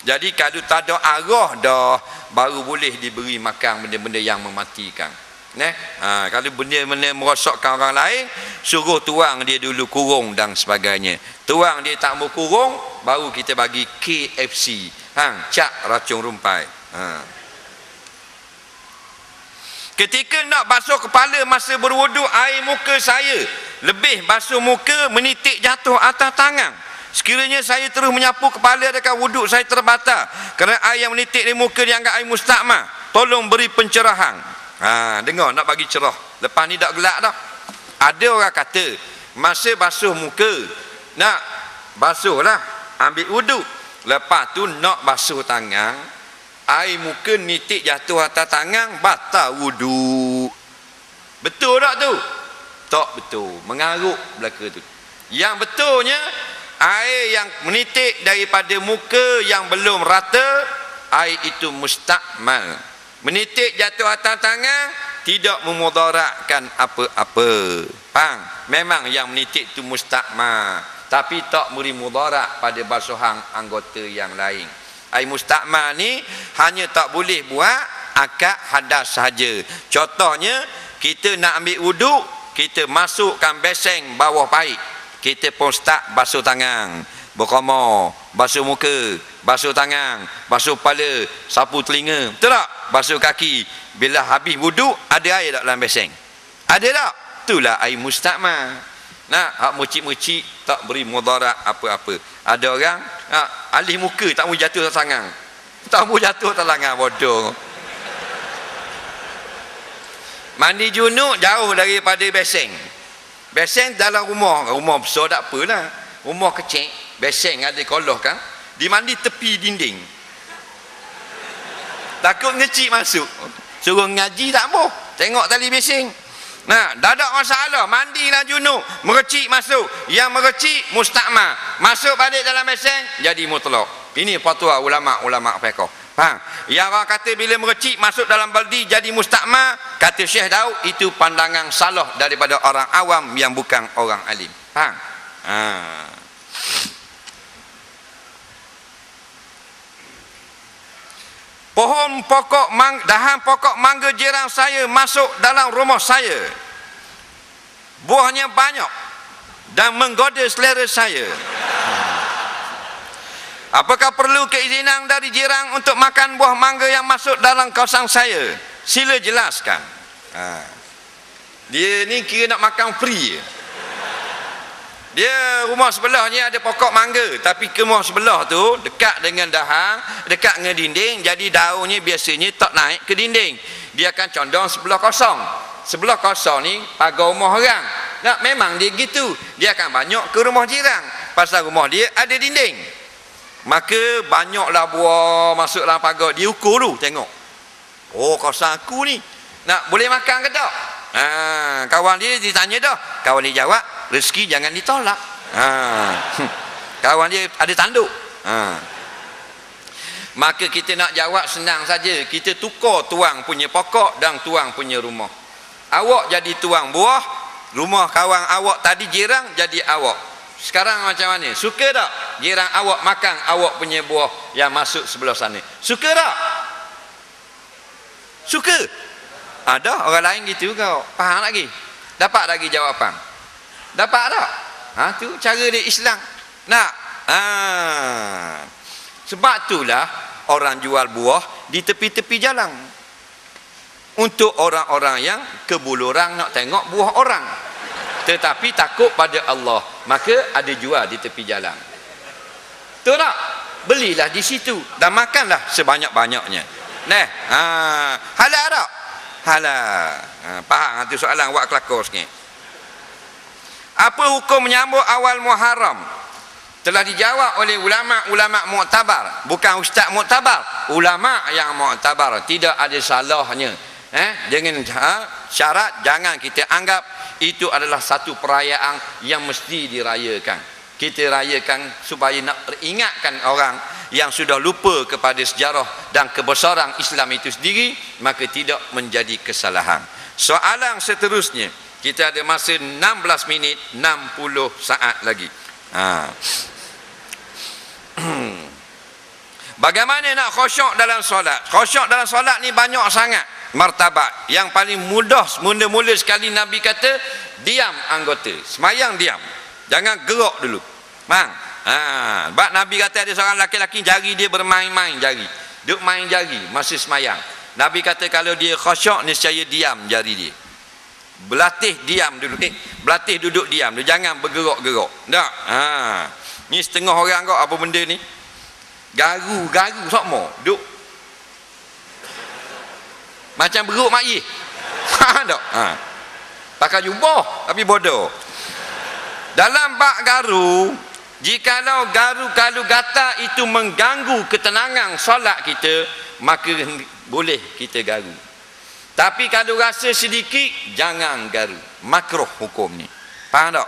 Jadi kalau tak ada arah dah, baru boleh diberi makan benda-benda yang mematikan. Kalau benda-benda merosakkan orang lain, suruh tuang dia dulu kurung dan sebagainya. Tuang dia tak mau kurung, baru kita bagi KFC, cak racun rumpai. Ketika nak basuh kepala masa berwuduk, air muka saya lebih basuh muka menitik jatuh atas tangan. Sekiranya saya terus menyapu kepala, adakah wuduk saya terbatal? Kerana air yang menitik di muka dianggap air mustakmal. Tolong beri pencerahan. Dengar, nak bagi cerah. Lepas ni tak gelak dah. Ada orang kata masa basuh muka, nak basuhlah, ambil wuduk, lepas tu nak basuh tangan, air muka nitik jatuh atas tangan, batal wuduk. Betul tak tu? Tak betul, mengarut belaka tu. Yang betulnya, air yang menitik daripada muka yang belum rata, air itu mustakmal. Menitik jatuh atas tangan tidak memudaratkan apa-apa. Faham? Memang yang menitik itu mustakmal, tapi tak beri mudarat pada basuhan anggota yang lain. Ai mustakmal ni hanya tak boleh buat akad hadas saja. Contohnya, kita nak ambil wuduk, kita masukkan beseng bawah paip, kita pun start basuh tangan, berkomor, basuh muka, basuh tangan, basuh kepala, sapu telinga, betul tak? Basuh kaki. Bila habis wuduk, ada air tak dalam beseng? Ada tak? Itulah air mustakmal. Nah, hak mecik-mecik tak beri mudarat apa-apa. Ada orang alih muka tak mau jatuh atas tangan. Tak mau jatuh atas tangan, bodoh. Mandi junub jauh daripada beseng. Beseng dalam rumah besar tak apalah. Rumah kecil, beseng ada koloh kan. Dimandi tepi dinding. Takut ngecik masuk. Suruh ngaji tak mau. Tengok tali beseng. Nah, dah ada masalah. Mandilah junub, merecik masuk. Yang merecik mustakmal, masuk balik dalam beseng jadi mutlak. Ini fatwa ulama-ulama fiqh. Faham? Yang orang kata bila merecik masuk dalam baldi jadi mustakmal, kata Syekh Daud, itu pandangan salah daripada orang awam yang bukan orang alim. Faham? Dahan pokok mangga jiran saya masuk dalam rumah saya. Buahnya banyak dan menggoda selera saya. Apakah perlu keizinan dari jiran untuk makan buah mangga yang masuk dalam kawasan saya? Sila jelaskan. Dia ni kira nak makan free. Dia rumah sebelah ni ada pokok mangga, tapi ke rumah sebelah tu dekat dengan dahan, dekat dengan dinding, jadi daunnya biasanya tak naik ke dinding. Dia akan condong sebelah kosong. Sebelah kosong ni pagar rumah orang. Nah, memang dia gitu. Dia akan banyak ke rumah jiran. Pasal rumah dia ada dinding. Maka banyaklah buah masuk dalam pagar. Dia ukur dulu, tengok. Oh, kawasan aku ni. Nak boleh makan ke tak? Kawan dia ditanya dah. Kawan dia jawab, rezeki jangan ditolak. Kawan dia ada tanduk. Maka kita nak jawab senang saja. Kita tukar tuang punya pokok dan tuang punya rumah. Awak jadi tuang buah, rumah kawan awak tadi jiran jadi awak. Sekarang macam mana? Suka tak jiran awak makan awak punya buah yang masuk sebelah sana? Suka tak? Suka? Ada orang lain gitu kau. Faham lagi? Dapat lagi jawapan? Dapat tak? Tu cara dia Islam. Nak? Sebab itulah orang jual buah di tepi-tepi jalan. Untuk orang-orang yang kebuluran nak tengok buah orang, tetapi takut pada Allah, maka ada jual di tepi jalan. Betul tak? Belilah di situ dan makanlah sebanyak-banyaknya. Halal tak? Halal. Faham tu soalan awak kelakar sikit. Apa hukum menyambut awal Muharram? Telah dijawab oleh ulama-ulama muktabar, bukan ustaz muktabar, ulama yang muktabar. Tidak ada salahnya. Dengan syarat jangan kita anggap itu adalah satu perayaan yang mesti dirayakan. Kita rayakan supaya nak ingatkan orang yang sudah lupa kepada sejarah dan kebesaran Islam itu sendiri, maka tidak menjadi kesalahan. Soalan seterusnya, kita ada masa 16 minit 60 saat lagi. Bagaimana nak khusyuk dalam solat? Khusyuk dalam solat ni banyak sangat martabat. Yang paling mudah, mula-mula sekali Nabi kata, diam anggota, semayang diam, jangan gerak dulu. Sebab Nabi kata ada seorang laki-laki jari dia bermain-main jari, duk main jari masa semayang. Nabi kata kalau dia khusyuk nescaya diam jari dia. Berlatih diam dulu. Berlatih duduk diam, dia jangan bergerak-gerak. Tak? Ni setengah orang kau apa benda ni? Garu sokmo, duk macam beruk mak ye. Tak? Pakai jubah tapi bodoh. Dalam bab garu, jikalau kalau gatal itu mengganggu ketenangan solat kita, maka boleh kita garu. Tapi kalau rasa sedikit, jangan garu. Makruh hukum ni. Faham tak?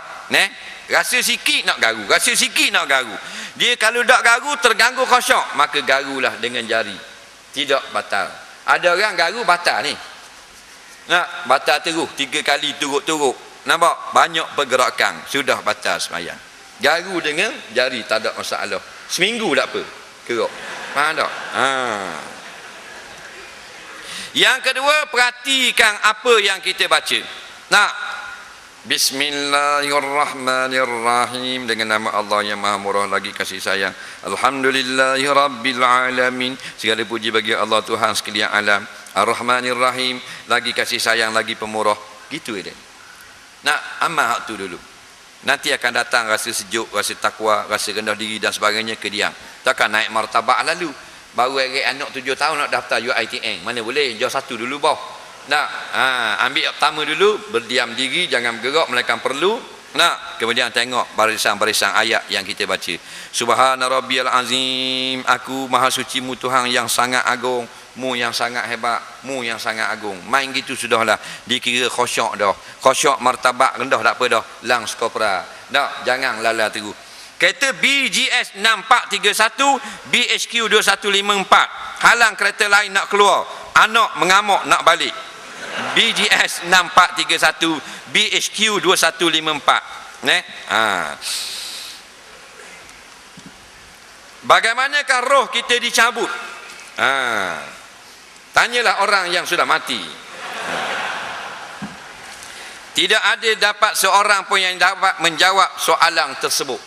Rasa sikit nak garu, rasa sikit nak garu. Dia kalau tak garu terganggu khusyuk, maka garulah dengan jari. Tidak batal. Ada orang garu batal ni. Nak batal terus 3 kali turut-turut. Nampak? Banyak pergerakan. Sudah batal sembahyang. Garu dengan jari tak ada masalah. Seminggu tak apa. Kerok. Faham tak? Yang kedua, perhatikan apa yang kita baca. Nak? Bismillahirrahmanirrahim. Dengan nama Allah yang Maha Murah lagi kasih sayang. Alhamdulillahirabbilalamin. Segala puji bagi Allah Tuhan sekalian alam. Ar-Rahmanir-Rahim, lagi kasih sayang, lagi pemurah. Gitu dia. Nak amal hak tu dulu. Nanti akan datang rasa sejuk, rasa takwa, rasa rendah diri dan sebagainya, kediam. Takkan naik martabak lalu. Baru anak 7 tahun nak daftar UiTM. Mana boleh? Jauh satu dulu bawah. Nak ambil pertama dulu, berdiam diri, jangan bergerak melainkan perlu. Nak kemudian tengok barisan-barisan ayat yang kita baca. Subhana rabbiyal azim, aku maha suci mu Tuhan yang sangat agung, mu yang sangat hebat, mu yang sangat agung. Main gitu sudahlah, dikira khusyuk dah. Khusyuk martabak rendah tak apa dah, lang skopra. Nak jangan lala terus. Kereta BGS 6431, BHQ 2154. Halang kereta lain nak keluar, anak mengamuk nak balik. BGS 6431, BHQ 2154. Bagaimanakah roh kita dicabut? Tanyalah orang yang sudah mati. Tidak ada dapat seorang pun yang dapat menjawab soalan tersebut,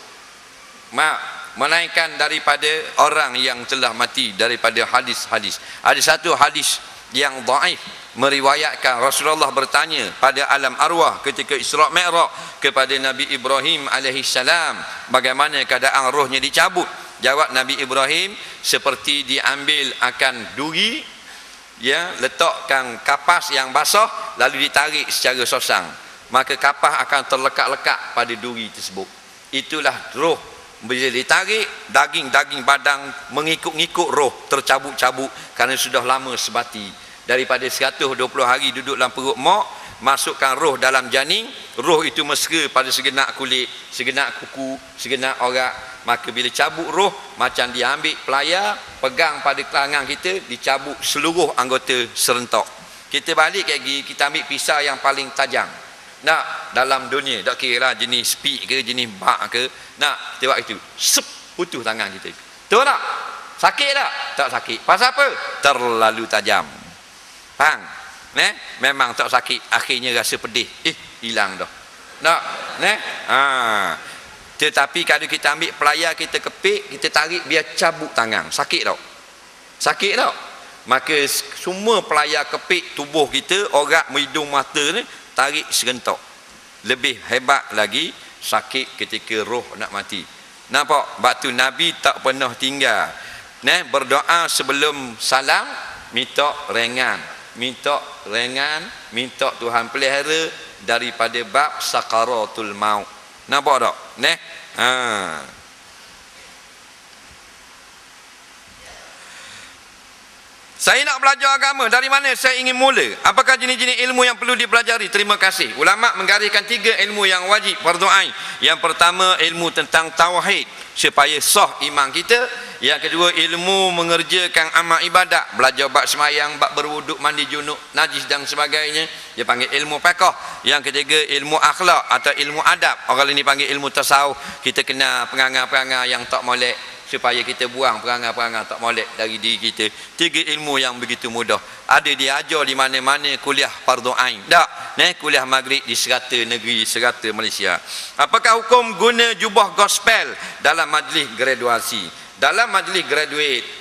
melainkan daripada orang yang telah mati, daripada hadis-hadis. Ada satu hadis yang dhaif meriwayatkan Rasulullah bertanya pada alam arwah ketika Isra' Mi'raj kepada Nabi Ibrahim alaihi salam, bagaimana keadaan rohnya dicabut. Jawab Nabi Ibrahim, seperti diambil akan duri, ya, letakkan kapas yang basah lalu ditarik secara sosang, maka kapas akan terlekat-lekat pada duri tersebut. Itulah roh. Bila ditarik, daging-daging badan mengikut-ngikut roh, tercabut-cabut kerana sudah lama sebati. Daripada 120 hari duduk dalam perut mak, masukkan roh dalam janin, roh itu mesra pada segenap kulit, segenap kuku, segenap orak. Maka bila cabut roh, macam dia ambil pelayar, pegang pada tangan kita, dicabut seluruh anggota serentak. Kita balik lagi, kita ambil pisau yang paling tajam. Nak dalam dunia, tak kira lah jenis speed ke, jenis bak ke, nak kita buat itu, sep, putus tangan kita. Tahu tak? Sakit tak? Tak sakit. Pasal apa? Terlalu tajam. Faham? Memang tak sakit, akhirnya rasa pedih. Hilang dah. Nak? Tetapi kalau kita ambil pelayar, kita kepik, kita tarik, biar cabut tangan. Sakit tak? Sakit tak? Maka semua pelayar kepik tubuh kita, orak, hidung, mata ni, tarik serentak. Lebih hebat lagi sakit ketika roh nak mati. Nampak? Sebab tu Nabi tak pernah tinggal berdoa sebelum salam, minta ringan, minta Tuhan pelihara daripada bab sakaratul maut. Nampak tak? Saya nak belajar agama, dari mana saya ingin mula? Apakah jenis-jenis ilmu yang perlu dipelajari? Terima kasih. Ulama menggariskan 3 ilmu yang wajib, fardu ain. Yang pertama, ilmu tentang tauhid supaya sah iman kita. Yang kedua, ilmu mengerjakan amal ibadat, belajar bab sembahyang, bab berwuduk, mandi junub, najis dan sebagainya, dia panggil ilmu fiqh. Yang ketiga, ilmu akhlak atau ilmu adab, orang ini panggil ilmu tasawuf. Kita kena perangai-perangai yang tak molek, supaya kita buang perangai-perangai tak molek dari diri kita. 3 ilmu yang begitu mudah, ada diajar di mana-mana kuliah fardu ain. Tak? Kuliah maghrib di serata negeri, serata Malaysia. Apakah hukum guna jubah gospel dalam majlis graduasi? Dalam majlis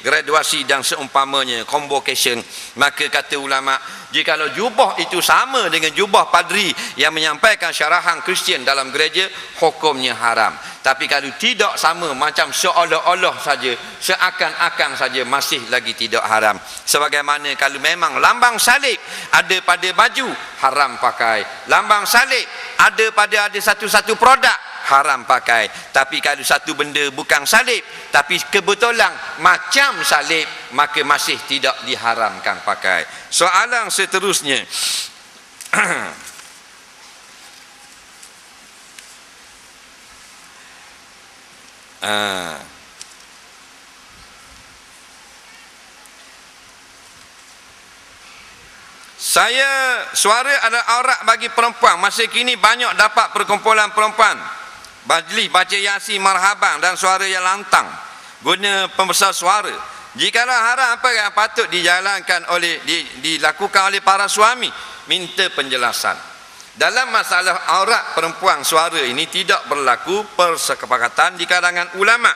graduasi dan seumpamanya, convocation, maka kata ulama, jikalau jubah itu sama dengan jubah padri yang menyampaikan syarahan Kristian dalam gereja, hukumnya haram. Tapi kalau tidak sama, macam seolah-olah saja, seakan-akan saja, masih lagi tidak haram. Sebagaimana kalau memang lambang salib ada pada baju, haram pakai. Lambang salib ada satu-satu produk, haram pakai. Tapi kalau satu benda bukan salib, tapi kebetulan macam salib, maka masih tidak diharamkan pakai. Soalan seterusnya, Suara adalah aurat bagi perempuan. Masa kini banyak dapat perkumpulan perempuan majlis baca Yasin marhaban dan suara yang lantang guna pembesar suara. Jikalau haram, apa yang patut dijalankan dilakukan oleh para suami? Minta penjelasan. Dalam masalah aurat perempuan suara ini tidak berlaku persepakatan di kalangan ulama.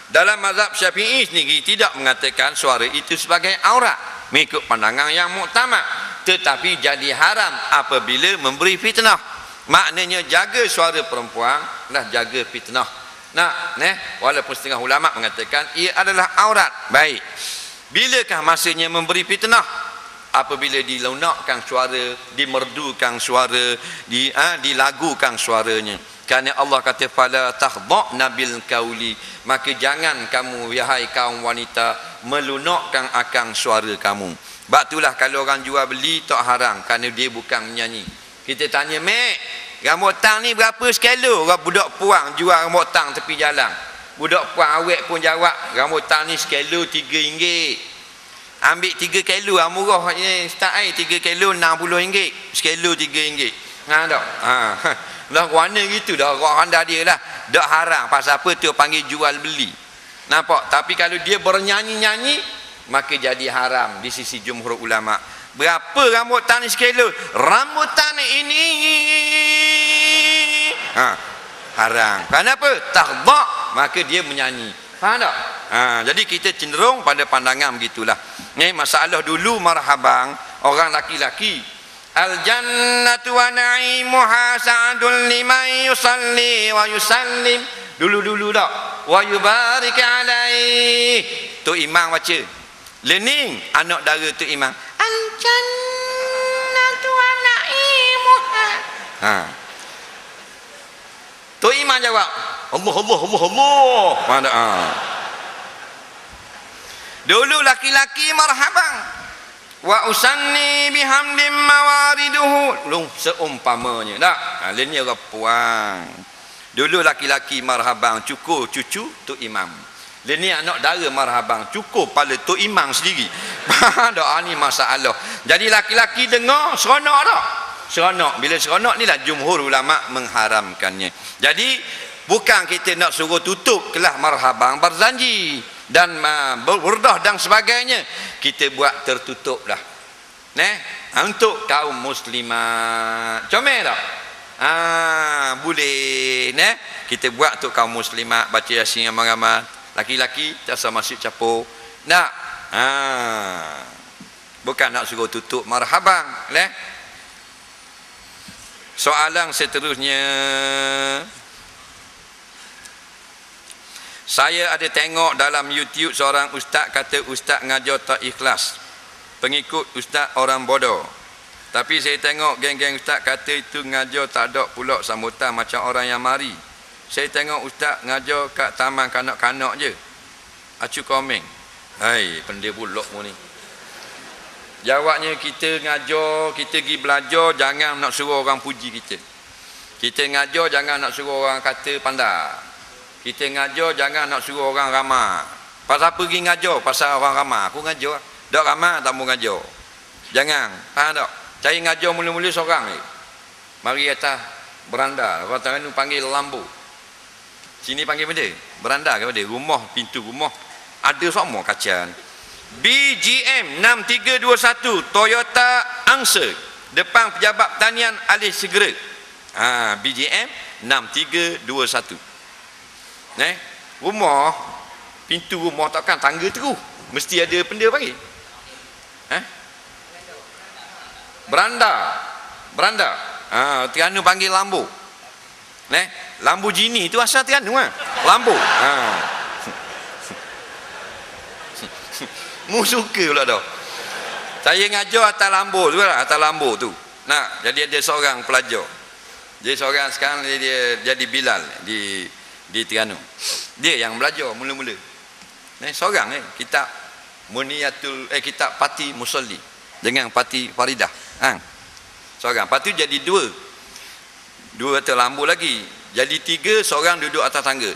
Dalam mazhab Syafi'i sendiri tidak mengatakan suara itu sebagai aurat mengikut pandangan yang muktamad, tetapi jadi haram apabila memberi fitnah. Maknanya jaga suara perempuan lah jaga fitnah. Walaupun setengah ulama mengatakan ia adalah aurat. Baik, bilakah masanya memberi fitnah? Apabila dilunakkan suara, dimerdukan suara, dilagukan suaranya. Kerana Allah kata fala tahdha'na bil qauli, maka jangan kamu wahai kaum wanita melunakkan akan suara kamu. Sebab itulah kalau orang jual beli tak haram kerana dia bukan menyanyi. Kita tanya, "Mek, rambutan ni berapa sekilo?" Orang budak puang jual rambutan tepi jalan. Budak puang awet pun jawab, "Rambutan ni sekilo RM3." Ambil 3 kilo murah ni start air 3 kilo RM60. Sekilo RM3. Tak? Dah warna gitu dah orang anda dia lah. Tak haram. Pasal apa tu panggil jual beli. Nampak? Tapi kalau dia bernyanyi-nyanyi maka jadi haram di sisi jumhur ulama. Berapa rambutan ni sekilo? Rambutan ini haram. Kenapa? Tahdha', maka dia menyanyi. Faham tak? Jadi kita cenderung pada pandangan begitulah. Ni masalah dulu marhabang orang laki-laki. Al-jannatu wa na'imuha sa'adun liman yusalli wa yusallim. Dulu-dulu tak? Wa yubarik alaih. Tok Imam baca. Lening anak dara Tok Imam. Al-jannatu wa na'imuha. Tok Imam jawab, Allah Allah Allah Allah. Mana dulu laki-laki marhaban. Wa usanni bihamdim mawariduhu. Seumpamanya tak? Lain ni orang puang. Dulu laki-laki marhaban cukur cucu Tok Imam. Lain ni anak dara marhaban cukur kepala Tok Imam sendiri. Doa ni masalah. Jadi laki-laki dengar seronok tak? Seronok. Bila seronok ni lah jumhur ulama mengharamkannya. Jadi bukan kita nak suruh tutup kelas marhabang berzanji dan berdah dan sebagainya. Kita buat tertutup lah. Untuk kaum muslimat. Comel tak? Boleh. Kita buat untuk kaum muslimat baca Yasin ramai-ramai. Laki-laki tak usah masuk capur. Nak? Bukan nak suruh tutup marhabang. Soalan seterusnya, saya ada tengok dalam YouTube seorang ustaz kata ustaz ngajar tak ikhlas, pengikut ustaz orang bodoh. Tapi saya tengok geng-geng ustaz kata itu ngajar tak ada pula sambutan macam orang yang mari. Saya tengok ustaz ngajar kat taman kanak-kanak je. Acu komen. Hai, pendek pulak mu ni. Jawabnya, kita ngajar, kita pergi belajar, jangan nak suruh orang puji kita. Kita ngajar, jangan nak suruh orang kata pandai. Kita ngajar, jangan nak suruh orang ramah. Pasal apa pergi ngajar? Pasal orang ramah. Aku ngajar. Tak ramah, tak mau ngajar. Jangan. Faham tak? Cari ngajar mula-mula seorang ni. Mari atas beranda. Orang tangan panggil lambu. Sini panggil benda? Beranda ke benda? Rumah, pintu rumah. Ada semua kacian. BGM 6321 Toyota Angsa depan Pejabat Pertanian Alih Segera. BGM 6321. Rumah, pintu rumah takkan tangga terus. Mesti ada benda panggil. Beranda. Beranda. Terengganu panggil lambu. Lamborghini tu asal Terengganu lambu. Mu suka pula dah. Saya ngajar atas lambu tu lah, atas lambu tu. Jadi ada seorang pelajar. Jadi seorang sekarang dia jadi Bilal di Terengganu. Dia yang belajar mula-mula. Seorang kitab Muniyatul kitab Pati Musalli dengan Pati Faridah. Seorang. Lepas tu jadi dua atas lambu lagi. Jadi 3, seorang duduk atas tangga.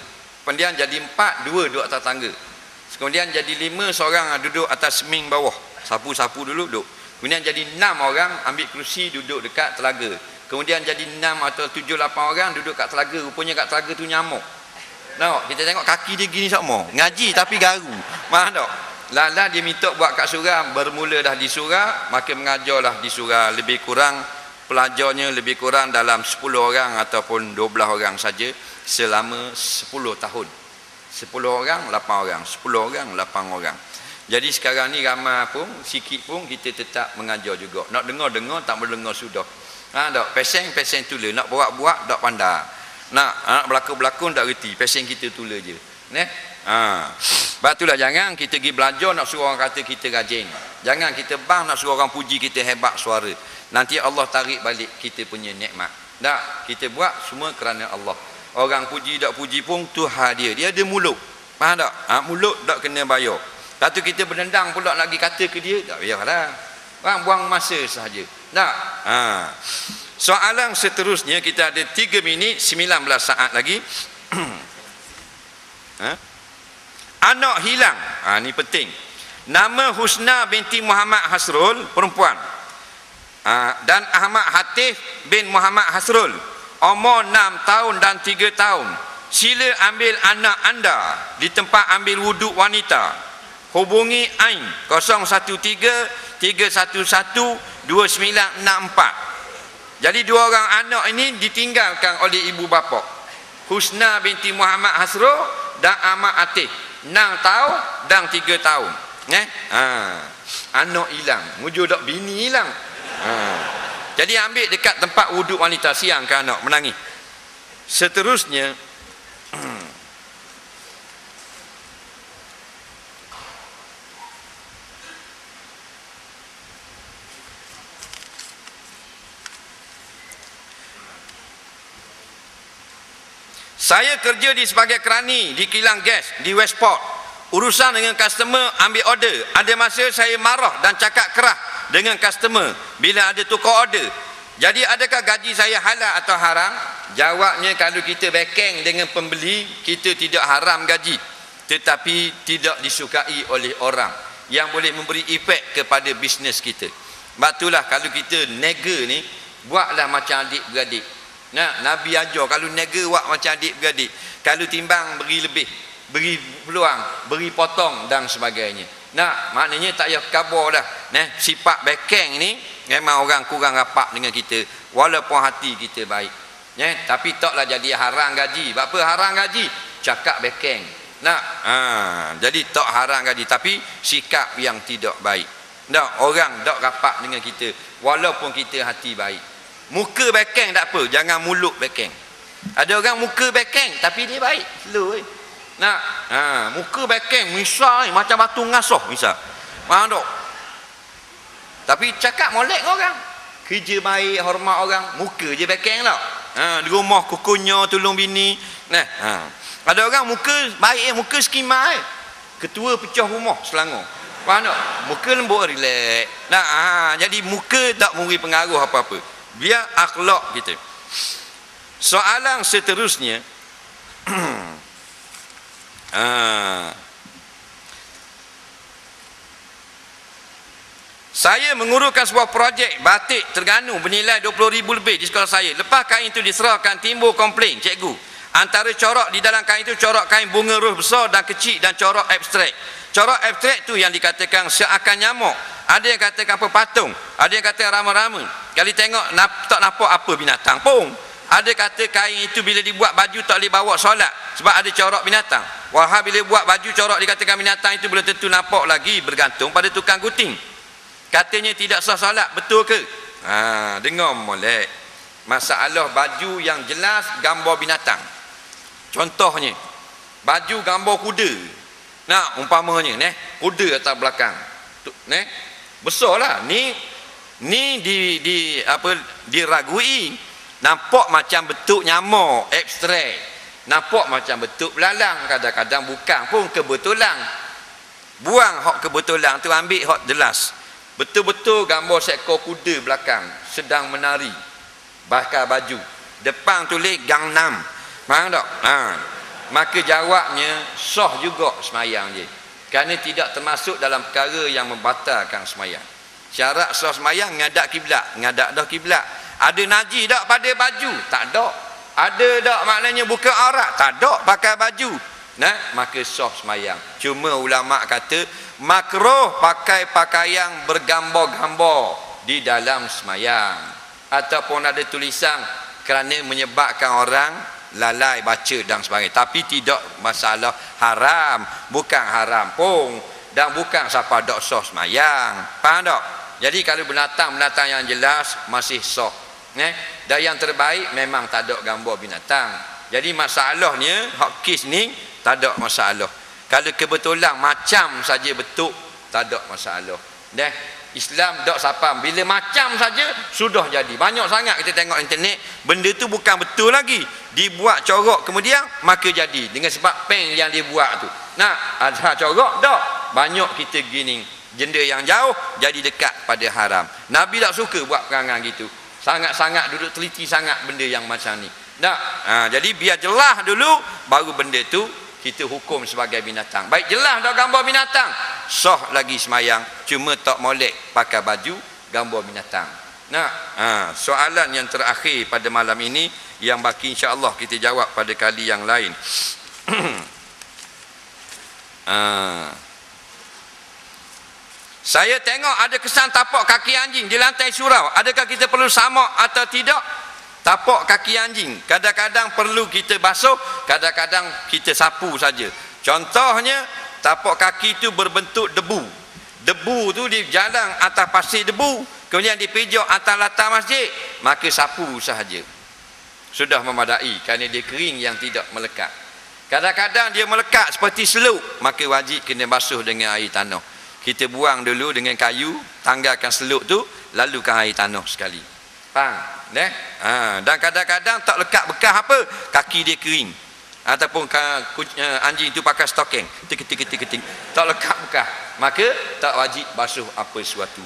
Kemudian jadi 4, 2 duduk atas tangga. Kemudian jadi 5, seorang duduk atas seming bawah. Sapu-sapu dulu duduk. Kemudian jadi 6 orang ambil kerusi duduk dekat telaga. Kemudian jadi 6 atau 7, 8 orang duduk kat telaga. Rupanya kat telaga tu nyamuk. Nampak? Kita tengok kaki dia gini sama. Ngaji tapi garu. Faham tak? Lala dia minta buat kat surau, bermula dah di surau, maka mengajarlah di surau. Lebih kurang pelajarnya lebih kurang dalam 10 orang ataupun 12 orang saja selama 10 tahun. 10 orang, 8 orang. 10 orang, 8 orang. Jadi sekarang ni ramai pun, sikit pun kita tetap mengajar juga. Nak dengar-dengar, tak mendengar sudah. Tak? Peseng tula. Nak buat-buat, tak pandai. Nak berlakon-berlakon, tak reti. Peseng kita tula je. Sebab itulah jangan kita pergi belajar nak suruh orang kata kita rajin. Jangan kita bang nak suruh orang puji kita hebat suara. Nanti Allah tarik balik kita punya nikmat. Tak? Kita buat semua kerana Allah. Orang puji tak puji pun Tuhan dia. Dia ada mulut. Faham tak? Mulut tak kena bayar. Lepas tu kita berdendang pula lagi kata ke dia, tak payahlah. Buang masa sahaja. Tak? Soalan seterusnya kita ada 3 minit 19 saat lagi. Anak hilang. Ni penting. Nama Husna binti Muhammad Hasrul, perempuan. Dan Ahmad Hatif bin Muhammad Hasrul, umur 6 tahun dan 3 tahun. Sila ambil anak anda di tempat ambil wuduk wanita. Hubungi Ain 013-311-2964. Jadi 2 orang anak ini ditinggalkan oleh ibu bapa. Husna binti Muhammad Hasrul dan Ahmad Atif, 6 tahun dan 3 tahun. Anak hilang, mujur tak bini hilang. Jadi ambil dekat tempat wuduk wanita, siang ke anak menangis. Seterusnya saya kerja di sebagai kerani di kilang gas di Westport. Urusan dengan customer ambil order. Ada masa saya marah dan cakap keras dengan customer bila ada tukar order. Jadi adakah gaji saya halal atau haram? Jawabnya, kalau kita backing dengan pembeli, kita tidak haram gaji, tetapi tidak disukai oleh orang yang boleh memberi efek kepada bisnes kita. Sebab itulah kalau kita nega ni, buatlah macam adik-beradik. Nabi ajar kalau nega buat macam adik-beradik. Kalau timbang beri lebih, beri peluang, beri potong dan sebagainya. Maknanya tak payah kabar dah. Sifat backing ni memang orang kurang rapat dengan kita, walaupun hati kita baik. Tapi taklah jadi haram gaji. Sebab apa haram gaji? Cakap backing. Jadi tak haram gaji, tapi sikap yang tidak baik. Orang tak rapat dengan kita walaupun kita hati baik. Muka backing tak apa, jangan mulut backing. Ada orang muka backing tapi dia baik, slow. Muka backing misal macam batu ngasuh misal. Faham tak? Tapi cakap molek orang. Kerja baik, hormat orang, muka je backing tak? Di rumah kukunya tolong bini. Ada orang muka baik, muka skimai. Ketua pecah rumah Selangor. Faham tak? Muka lembut, relax. Jadi muka tak memberi pengaruh apa-apa. Biar akhlak kita. Soalan seterusnya. Saya menguruskan sebuah projek batik Terengganu bernilai 20,000 lebih di sekolah saya. Lepas kain itu diserahkan, timbul komplain cikgu. Antara corak di dalam kain itu corak kain bunga ros besar dan kecil dan corak abstrak. Corak abstrak itu yang dikatakan seakan nyamuk. Ada yang katakan apa patung, ada yang kata rama-rama. Kalau tengok tak nampak apa binatang pun. Ada kata kain itu bila dibuat baju tak boleh bawa solat sebab ada corak binatang. Wahai bila buat baju corak dikatakan binatang itu belum tentu nampak lagi, bergantung pada tukang gunting. Katanya tidak sah solat, betul ke? Dengar molek. Masalah baju yang jelas gambar binatang. Contohnya baju gambar kuda. Umpamanya kuda atas belakang. Besarlah ni diragui. Nampak macam bentuk nyamuk abstrak, nampak macam bentuk belalang, kadang-kadang bukan pun kebetulan. Buang hak kebetulan tu, ambil hak jelas. Betul-betul gambar seekor kuda belakang sedang menari, bakar baju, depan tulis Gangnam. Faham tak? Maka jawabnya sah juga semayang dia, kerana tidak termasuk dalam perkara yang membatalkan semayang. Syarat sah semayang ngadap kiblat, ngadap dah kiblat. Ada najis tak pada baju? Tak ada. Ada tak maknanya buka aurat? Tak ada pakai baju. Nah, maka sah semayang. Cuma ulama kata makruh pakai pakaian bergambar-gambar di dalam semayang, ataupun ada tulisan kerana menyebabkan orang lalai baca dan sebagainya. Tapi tidak masalah haram, bukan haram pun, dan bukan siapa dak sah semayang. Faham tak? Jadi kalau binatang-binatang yang jelas masih sah. Dan yang terbaik memang tak ada gambar binatang. Jadi masalahnya hak kes ni tak ada masalah. Kalau kebetulan macam saja bentuk, tak ada masalah. Islam tak sapam. Bila macam saja sudah jadi. Banyak sangat kita tengok internet, benda tu bukan betul lagi, dibuat corak kemudian maka jadi dengan sebab pen yang dia buat tu. Nah, ada corak tak? Banyak kita gini, jenda yang jauh jadi dekat pada haram. Nabi tak suka buat perangai gitu. Sangat-sangat duduk teliti sangat benda yang macam ni. Jadi biar jelas dulu baru benda tu kita hukum sebagai binatang. Baik jelas dah gambar binatang, sah lagi semayang, cuma tak molek pakai baju gambar binatang. Soalan yang terakhir pada malam ini yang baki insya-Allah kita jawab pada kali yang lain. Saya tengok ada kesan tapak kaki anjing di lantai surau. Adakah kita perlu samak atau tidak? Tapak kaki anjing kadang-kadang perlu kita basuh, kadang-kadang kita sapu saja. Contohnya tapak kaki itu berbentuk debu. Debu tu di jalan atas pasir debu, kemudian dipijak atas latar masjid, maka sapu sahaja sudah memadai kerana dia kering yang tidak melekat. Kadang-kadang dia melekat seperti seluk, maka wajib kena basuh dengan air tanah. Kita buang dulu dengan kayu, tanggalkan seluk tu, lalukan air tanah sekali. Faham? Dan kadang-kadang tak lekat bekas apa, kaki dia kering, ataupun anjing itu pakai stocking, tik-tik-tik-tik, tak lekat bekas, maka tak wajib basuh apa sesuatu.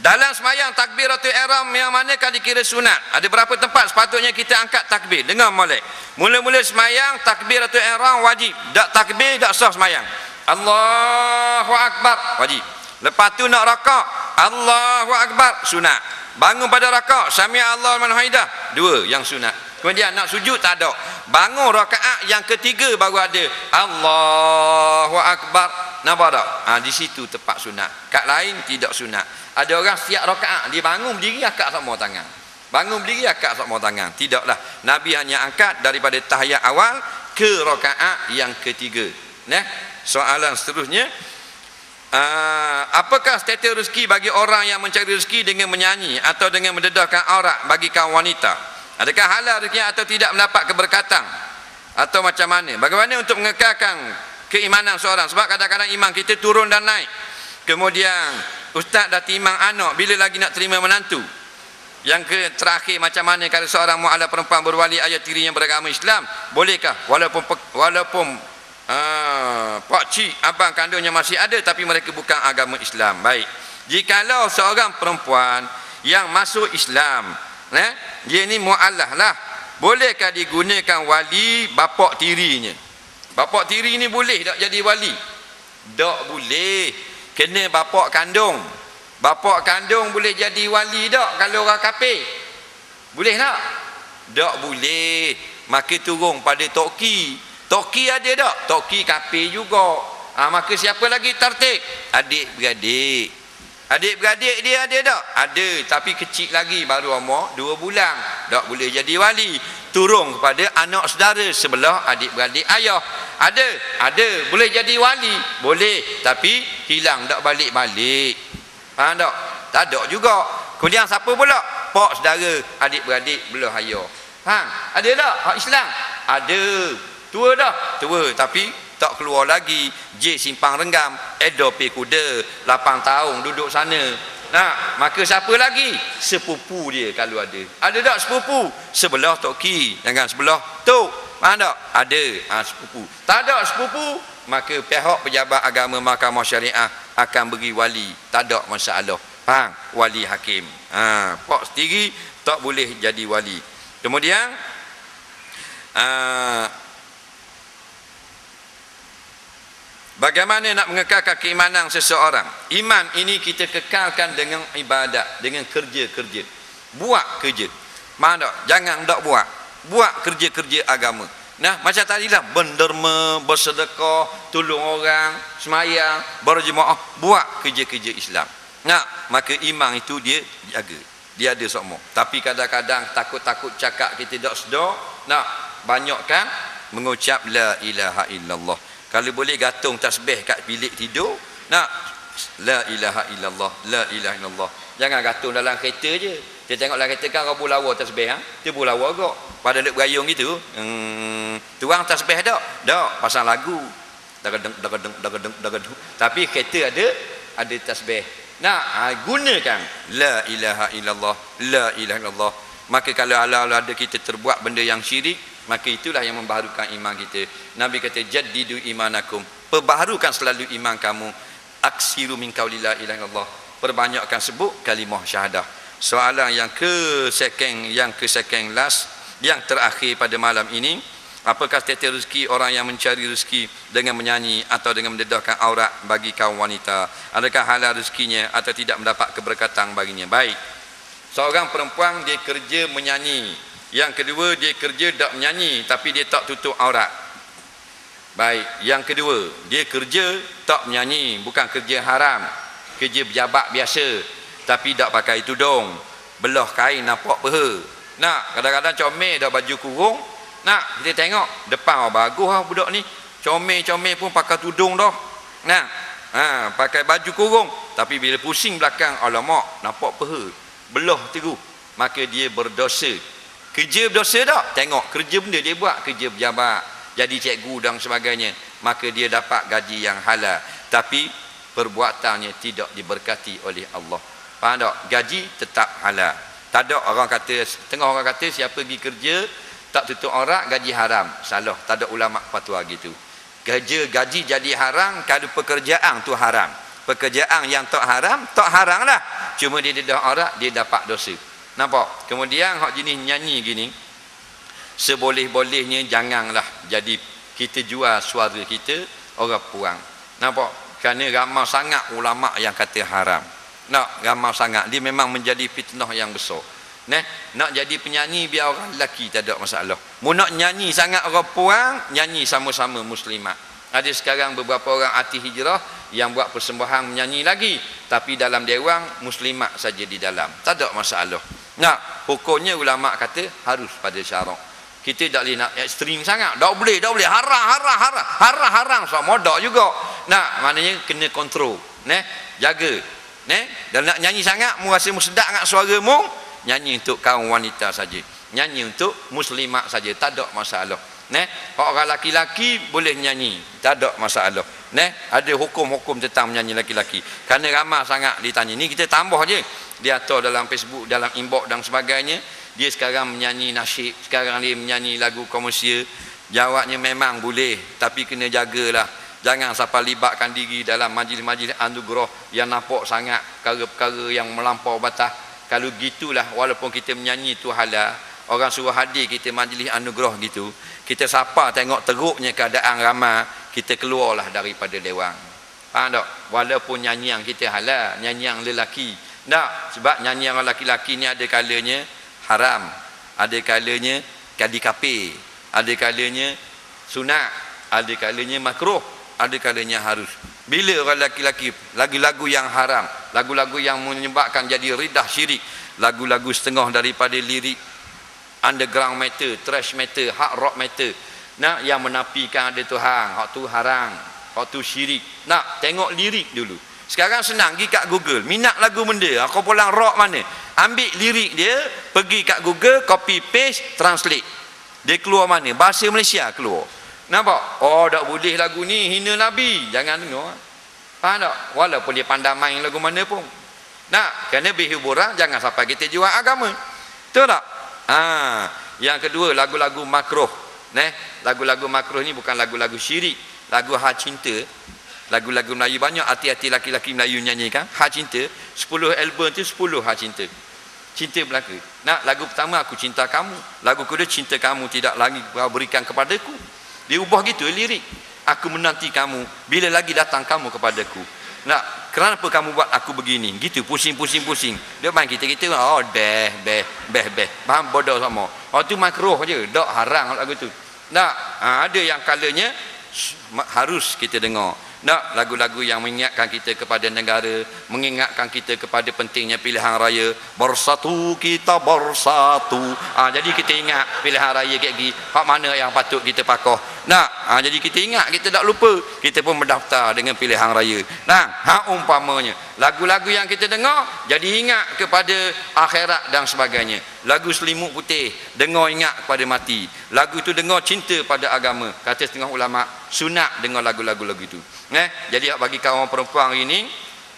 Dalam semayang takbiratul ihram yang manakah dikira sunat? Ada berapa tempat sepatutnya kita angkat takbir? Dengar molek. Mula-mula semayang takbiratul ihram wajib. Tak takbir tak sah semayang. Allahu akbar wajib. Lepas tu nak rakaat, Allahu akbar sunat. Bangun pada rakaat, sami Allahu liman hamidah, dua yang sunat. Kemudian nak sujud tak ada. Bangun rakaat yang ketiga baru ada Allahu akbar. Nampak tak? Di situ tepat sunat. Kat lain tidak sunat. Ada orang setiap rakaat dia bangun berdiri akak semua tangan. Bangun berdiri akak semua tangan. Tidaklah. Nabi hanya angkat daripada tahiyat awal ke rakaat yang ketiga. Soalan seterusnya, apakah status rezeki bagi orang yang mencari rezeki dengan menyanyi atau dengan mendedahkan aurat bagi kaum wanita? Adakah halal rezeki atau tidak mendapat keberkatan? Atau macam mana? Bagaimana untuk mengekalkan keimanan seorang? Sebab kadang-kadang iman kita turun dan naik. Kemudian ustaz dah timang anak, bila lagi nak terima menantu? Yang terakhir, macam mana kalau seorang mu'alaf perempuan berwali ayah tiri yang beragama Islam? Bolehkah walaupun pak cik abang kandungnya masih ada tapi mereka bukan agama Islam? Baik, jikalau seorang perempuan yang masuk Islam, dia ni mu'alaf lah, bolehkah digunakan wali bapak tirinya? Bapak tiri ni boleh tak jadi wali? Tak boleh, kena bapak kandung. Bapak kandung boleh jadi wali tak kalau orang kafir? Boleh tak? Tak boleh. Maka turun pada toki. Toki ada tak? Toki kafir juga. Maka siapa lagi tertib? Adik-beradik. Adik-beradik dia ada tak? Ada, tapi kecil lagi, baru umur 2 bulan. Tak boleh jadi wali. Turun kepada anak saudara sebelah adik-beradik ayah. Ada. Boleh jadi wali? Boleh, tapi hilang tak balik-balik. Faham tak? Tak ada juga. Kemudian siapa pula? Pak saudara, adik-beradik belah ayah. Faham? Ada tak hak Islam? Ada. Tua dah? Tua, tapi tak keluar lagi. J simpang renggam, Edo pi kuda, 8 tahun duduk sana. Maka siapa lagi? Sepupu dia kalau ada. Ada tak sepupu? Sebelah toki, jangan sebelah tok. Faham tak? Ada sepupu. Tak ada sepupu, maka pihak pejabat agama mahkamah syariah akan beri wali. Tak ada masalah. Faham? Wali hakim. Pak sendiri tak boleh jadi wali. Kemudian Bagaimana nak mengekalkan keimanan seseorang? Iman ini kita kekalkan dengan ibadat, dengan kerja-kerja. Buat kerja. Mana tak? Jangan tak buat. Buat kerja-kerja agama. Nah, macam tadilah berderma, bersedekah, tolong orang, semayang, berjemaah, buat kerja-kerja Islam. Nah, maka iman itu dia jaga. Dia ada semua. Tapi kadang-kadang takut-takut cakap kita tak sedar. Nah, banyakkan mengucap la ilaha illallah. Kalau boleh gantung tasbih kat bilik tidur, nak la ilaha illallah, la ilaha illallah. Jangan gantung dalam kereta je. Dia tengok dalam kereta kan rabu lawa tasbih, dia pun lawa agak. Pada nak berayung gitu, tuang tasbih dak? Dak, pasang lagu. Dagadeng. Tapi kereta ada tasbih. Nak gunakan la ilaha illallah, la ilaha illallah. Maka kalau ala-ala ada kita terbuat benda yang syirik, maka itulah yang membaharukan iman kita. Nabi kata jaddidu imanakum, perbaharukan selalu iman kamu. Aksiru min qauli la ilaha illallah, perbanyakkan sebut kalimah syahadah. Soalan yang ke second last, yang terakhir pada malam ini, apakah status rezeki orang yang mencari rezeki dengan menyanyi atau dengan mendedahkan aurat bagi kaum wanita? Adakah halal rezekinya atau tidak mendapat keberkatan baginya? Baik, seorang perempuan dia kerja menyanyi. Yang kedua, dia kerja tak menyanyi tapi dia tak tutup aurat. Baik, yang kedua, dia kerja tak menyanyi, bukan kerja haram, kerja pejabat biasa, tapi tak pakai tudung, belah kain nampak peha. Nak, kadang-kadang comel dah baju kurung. Nak, kita tengok depan bagus lah budak ni, comel-comel pun pakai tudung dah. Nah, pakai baju kurung, tapi bila pusing belakang, alamak, nampak peha, belah terus, maka dia berdosa. Kerja berdosa tak? Tengok kerja benda dia buat, kerja pejabat, jadi cikgu dan sebagainya, maka dia dapat gaji yang halal, tapi perbuatannya tidak diberkati oleh Allah. Faham tak? Gaji tetap halal. Tak ada orang kata, setengah orang kata siapa pergi kerja tak tutup aurat gaji haram. Salah, tak ada ulama fatwa gitu. Gaji jadi haram kalau pekerjaan tu haram. Pekerjaan yang tak haram lah. Cuma dia dah aurat, dia dapat dosa. Nampak? Kemudian hak jenis nyanyi gini, seboleh-bolehnya janganlah jadi kita jual suara kita orang puang. Nampak? Kerana ramai sangat ulama yang kata haram. Nak ramai sangat, dia memang menjadi fitnah yang besar. Nak jadi penyanyi biar orang lelaki tak ada masalah. Mu nak nyanyi sangat orang puang, nyanyi sama-sama muslimat. Ada sekarang beberapa orang artis hijrah yang buat persembahan menyanyi lagi, tapi dalam dewan muslimat saja di dalam, tak ada masalah. Nak hukumnya ulama kata harus pada syarak. Kita tak boleh nak ekstrim sangat, tak boleh haram sama dak juga. Nak maknanya kena kontrol, jaga, dan nak nyanyi sangat mu rasa mu sedap sangat suara mu, nyanyi untuk kaum wanita saja, nyanyi untuk muslimat saja, tak ada masalah. Orang laki-laki boleh nyanyi, tak ada masalah. Ada hukum-hukum tentang menyanyi laki-laki. Kerana ramai sangat ditanya. Ni kita tambah je. Dia atur dalam Facebook, dalam inbox dan sebagainya. Dia sekarang menyanyi nasyid, sekarang dia menyanyi lagu komersial. Jawabnya memang boleh, tapi kena jagalah. Jangan sampai libatkan diri dalam majlis-majlis anugerah yang nampak sangat perkara-perkara yang melampau batas. Kalau gitulah, walaupun kita menyanyi tu halal, orang suruh hadir kita majlis anugerah gitu, kita sapa tengok teruknya keadaan ramai, kita keluarlah daripada dewan. Faham tak? Walaupun nyanyian kita halal, nyanyian lelaki. Tak, sebab nyanyian lelaki-lelaki ni ada kalanya haram, ada kalanya kadi kafir, ada kalanya sunat, ada kalanya makruh, ada kalanya harus. Bila orang lelaki-lelaki lagu-lagu yang haram, lagu-lagu yang menyebabkan jadi ridah syirik, lagu-lagu setengah daripada lirik underground metal, thrash metal, hard rock metal, nak yang menafikan ada Tuhan, hak tu haram, hak tu syirik. Nak tengok lirik dulu. Sekarang senang pergi kat Google, minat lagu benda, aku pulang rock mana, ambil lirik dia, pergi kat Google, copy paste, translate, dia keluar mana, bahasa Malaysia keluar. Nampak? Oh, tak boleh lagu ni hina Nabi, jangan dengar. Faham tak? Walaupun dia pandai main lagu mana pun. Nak, kerana berhiburan, jangan sampai kita jual agama. Betul tak? Yang kedua, lagu-lagu makruh. Lagu-lagu makruh ni bukan lagu-lagu syirik, lagu hak cinta. Lagu-lagu Melayu banyak hati-hati laki-laki Melayu nyanyikan hak cinta. 10 album tu 10 hak cinta. Cinta belaka. Nak lagu pertama aku cinta kamu, lagu kedua cinta kamu tidak lagi kau berikan kepadaku. Dia ubah gitu lirik. aku menanti kamu, bila lagi datang kamu kepadaku. Nak, kenapa kamu buat aku begini? Gitu, pusing. Dia main kita oh beh. Faham bodoh sama. Oh tu makruh je, dak haram lagu tu. Nak, ada yang kalanya harus kita dengar. Nak, lagu-lagu yang mengingatkan kita kepada negara, mengingatkan kita kepada pentingnya pilihan raya. Bersatu kita bersatu. Jadi kita ingat pilihan raya kayak gini, hak mana yang patut kita pakoh. Nak, jadi kita ingat, kita tak lupa, kita pun mendaftar dengan pilihan raya. Nah, hak umpamanya lagu-lagu yang kita dengar jadi ingat kepada akhirat dan sebagainya. Lagu Selimut Putih dengar ingat kepada mati. Lagu tu dengar cinta pada agama. Kata setengah ulama, sunat dengar lagu-lagu itu. Jadi bagi kaum perempuan ini,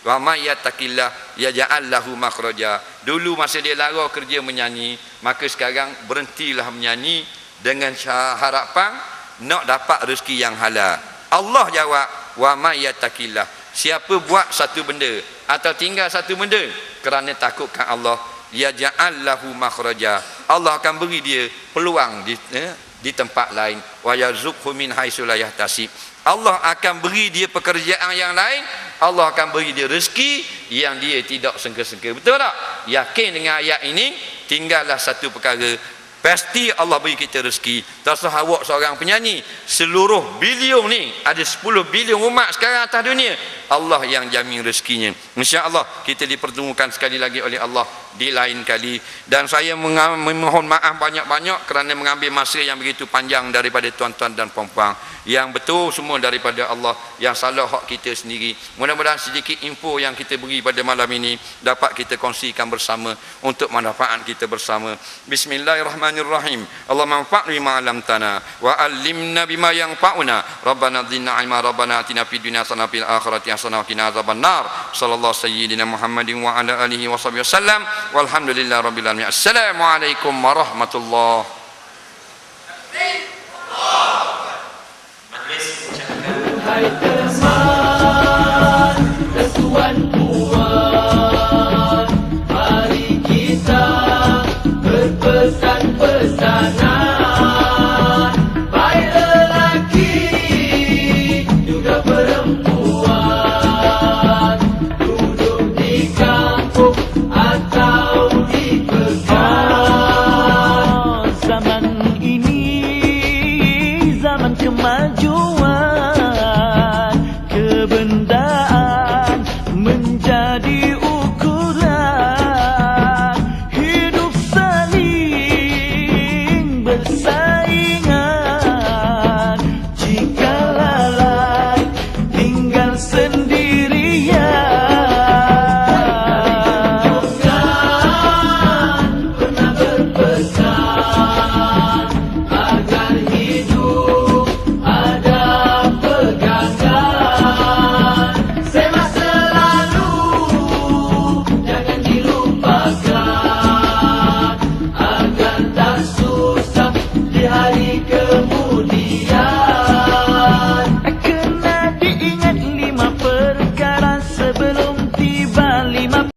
wa may yattaqillah yaj'al lahu makhraja. Dulu masa dia lara kerja menyanyi, maka sekarang berhentilah menyanyi dengan harapan nak dapat rezeki yang halal. Allah jawab, wa may yattaqillah, siapa buat satu benda atau tinggal satu benda kerana takutkan Allah, yaj'al lahu makhraja, Allah akan beri dia peluang di tempat lain. Wa yarzuqhu min haitsu la yahtasib, Allah akan beri dia pekerjaan yang lain, Allah akan beri dia rezeki yang dia tidak sangka-sangka. Betul tak? Yakin dengan ayat ini, tinggallah satu perkara, pasti Allah beri kita rezeki. Tak usah awak seorang penyanyi, seluruh bilion ni, ada 10 bilion umat sekarang atas dunia, Allah yang jamin rezekinya. InsyaAllah kita dipertemukan sekali lagi oleh Allah di lain kali. Dan saya memohon maaf banyak-banyak kerana mengambil masa yang begitu panjang daripada tuan-tuan dan puan-puan. Yang betul semua daripada Allah, yang salah hak kita sendiri. Mudah-mudahan sedikit info yang kita beri pada malam ini dapat kita kongsikan bersama untuk manfaat kita bersama. Bismillahirrahmanirrahim. Allahumma anfa'na bima 'allamtana wa 'allimna bima yanfa'una. Rabbana zidna 'ilma, Rabbana atina fid dunya hasanah fil akhirati hasanah wa qina azabannar. Sallallahu sayyidina Muhammadin wa ala alihi wa sahbihi wasallam. Walhamdulillahi rabbil alamin. Assalamualaikum warahmatullahi wabarakatuh. Hai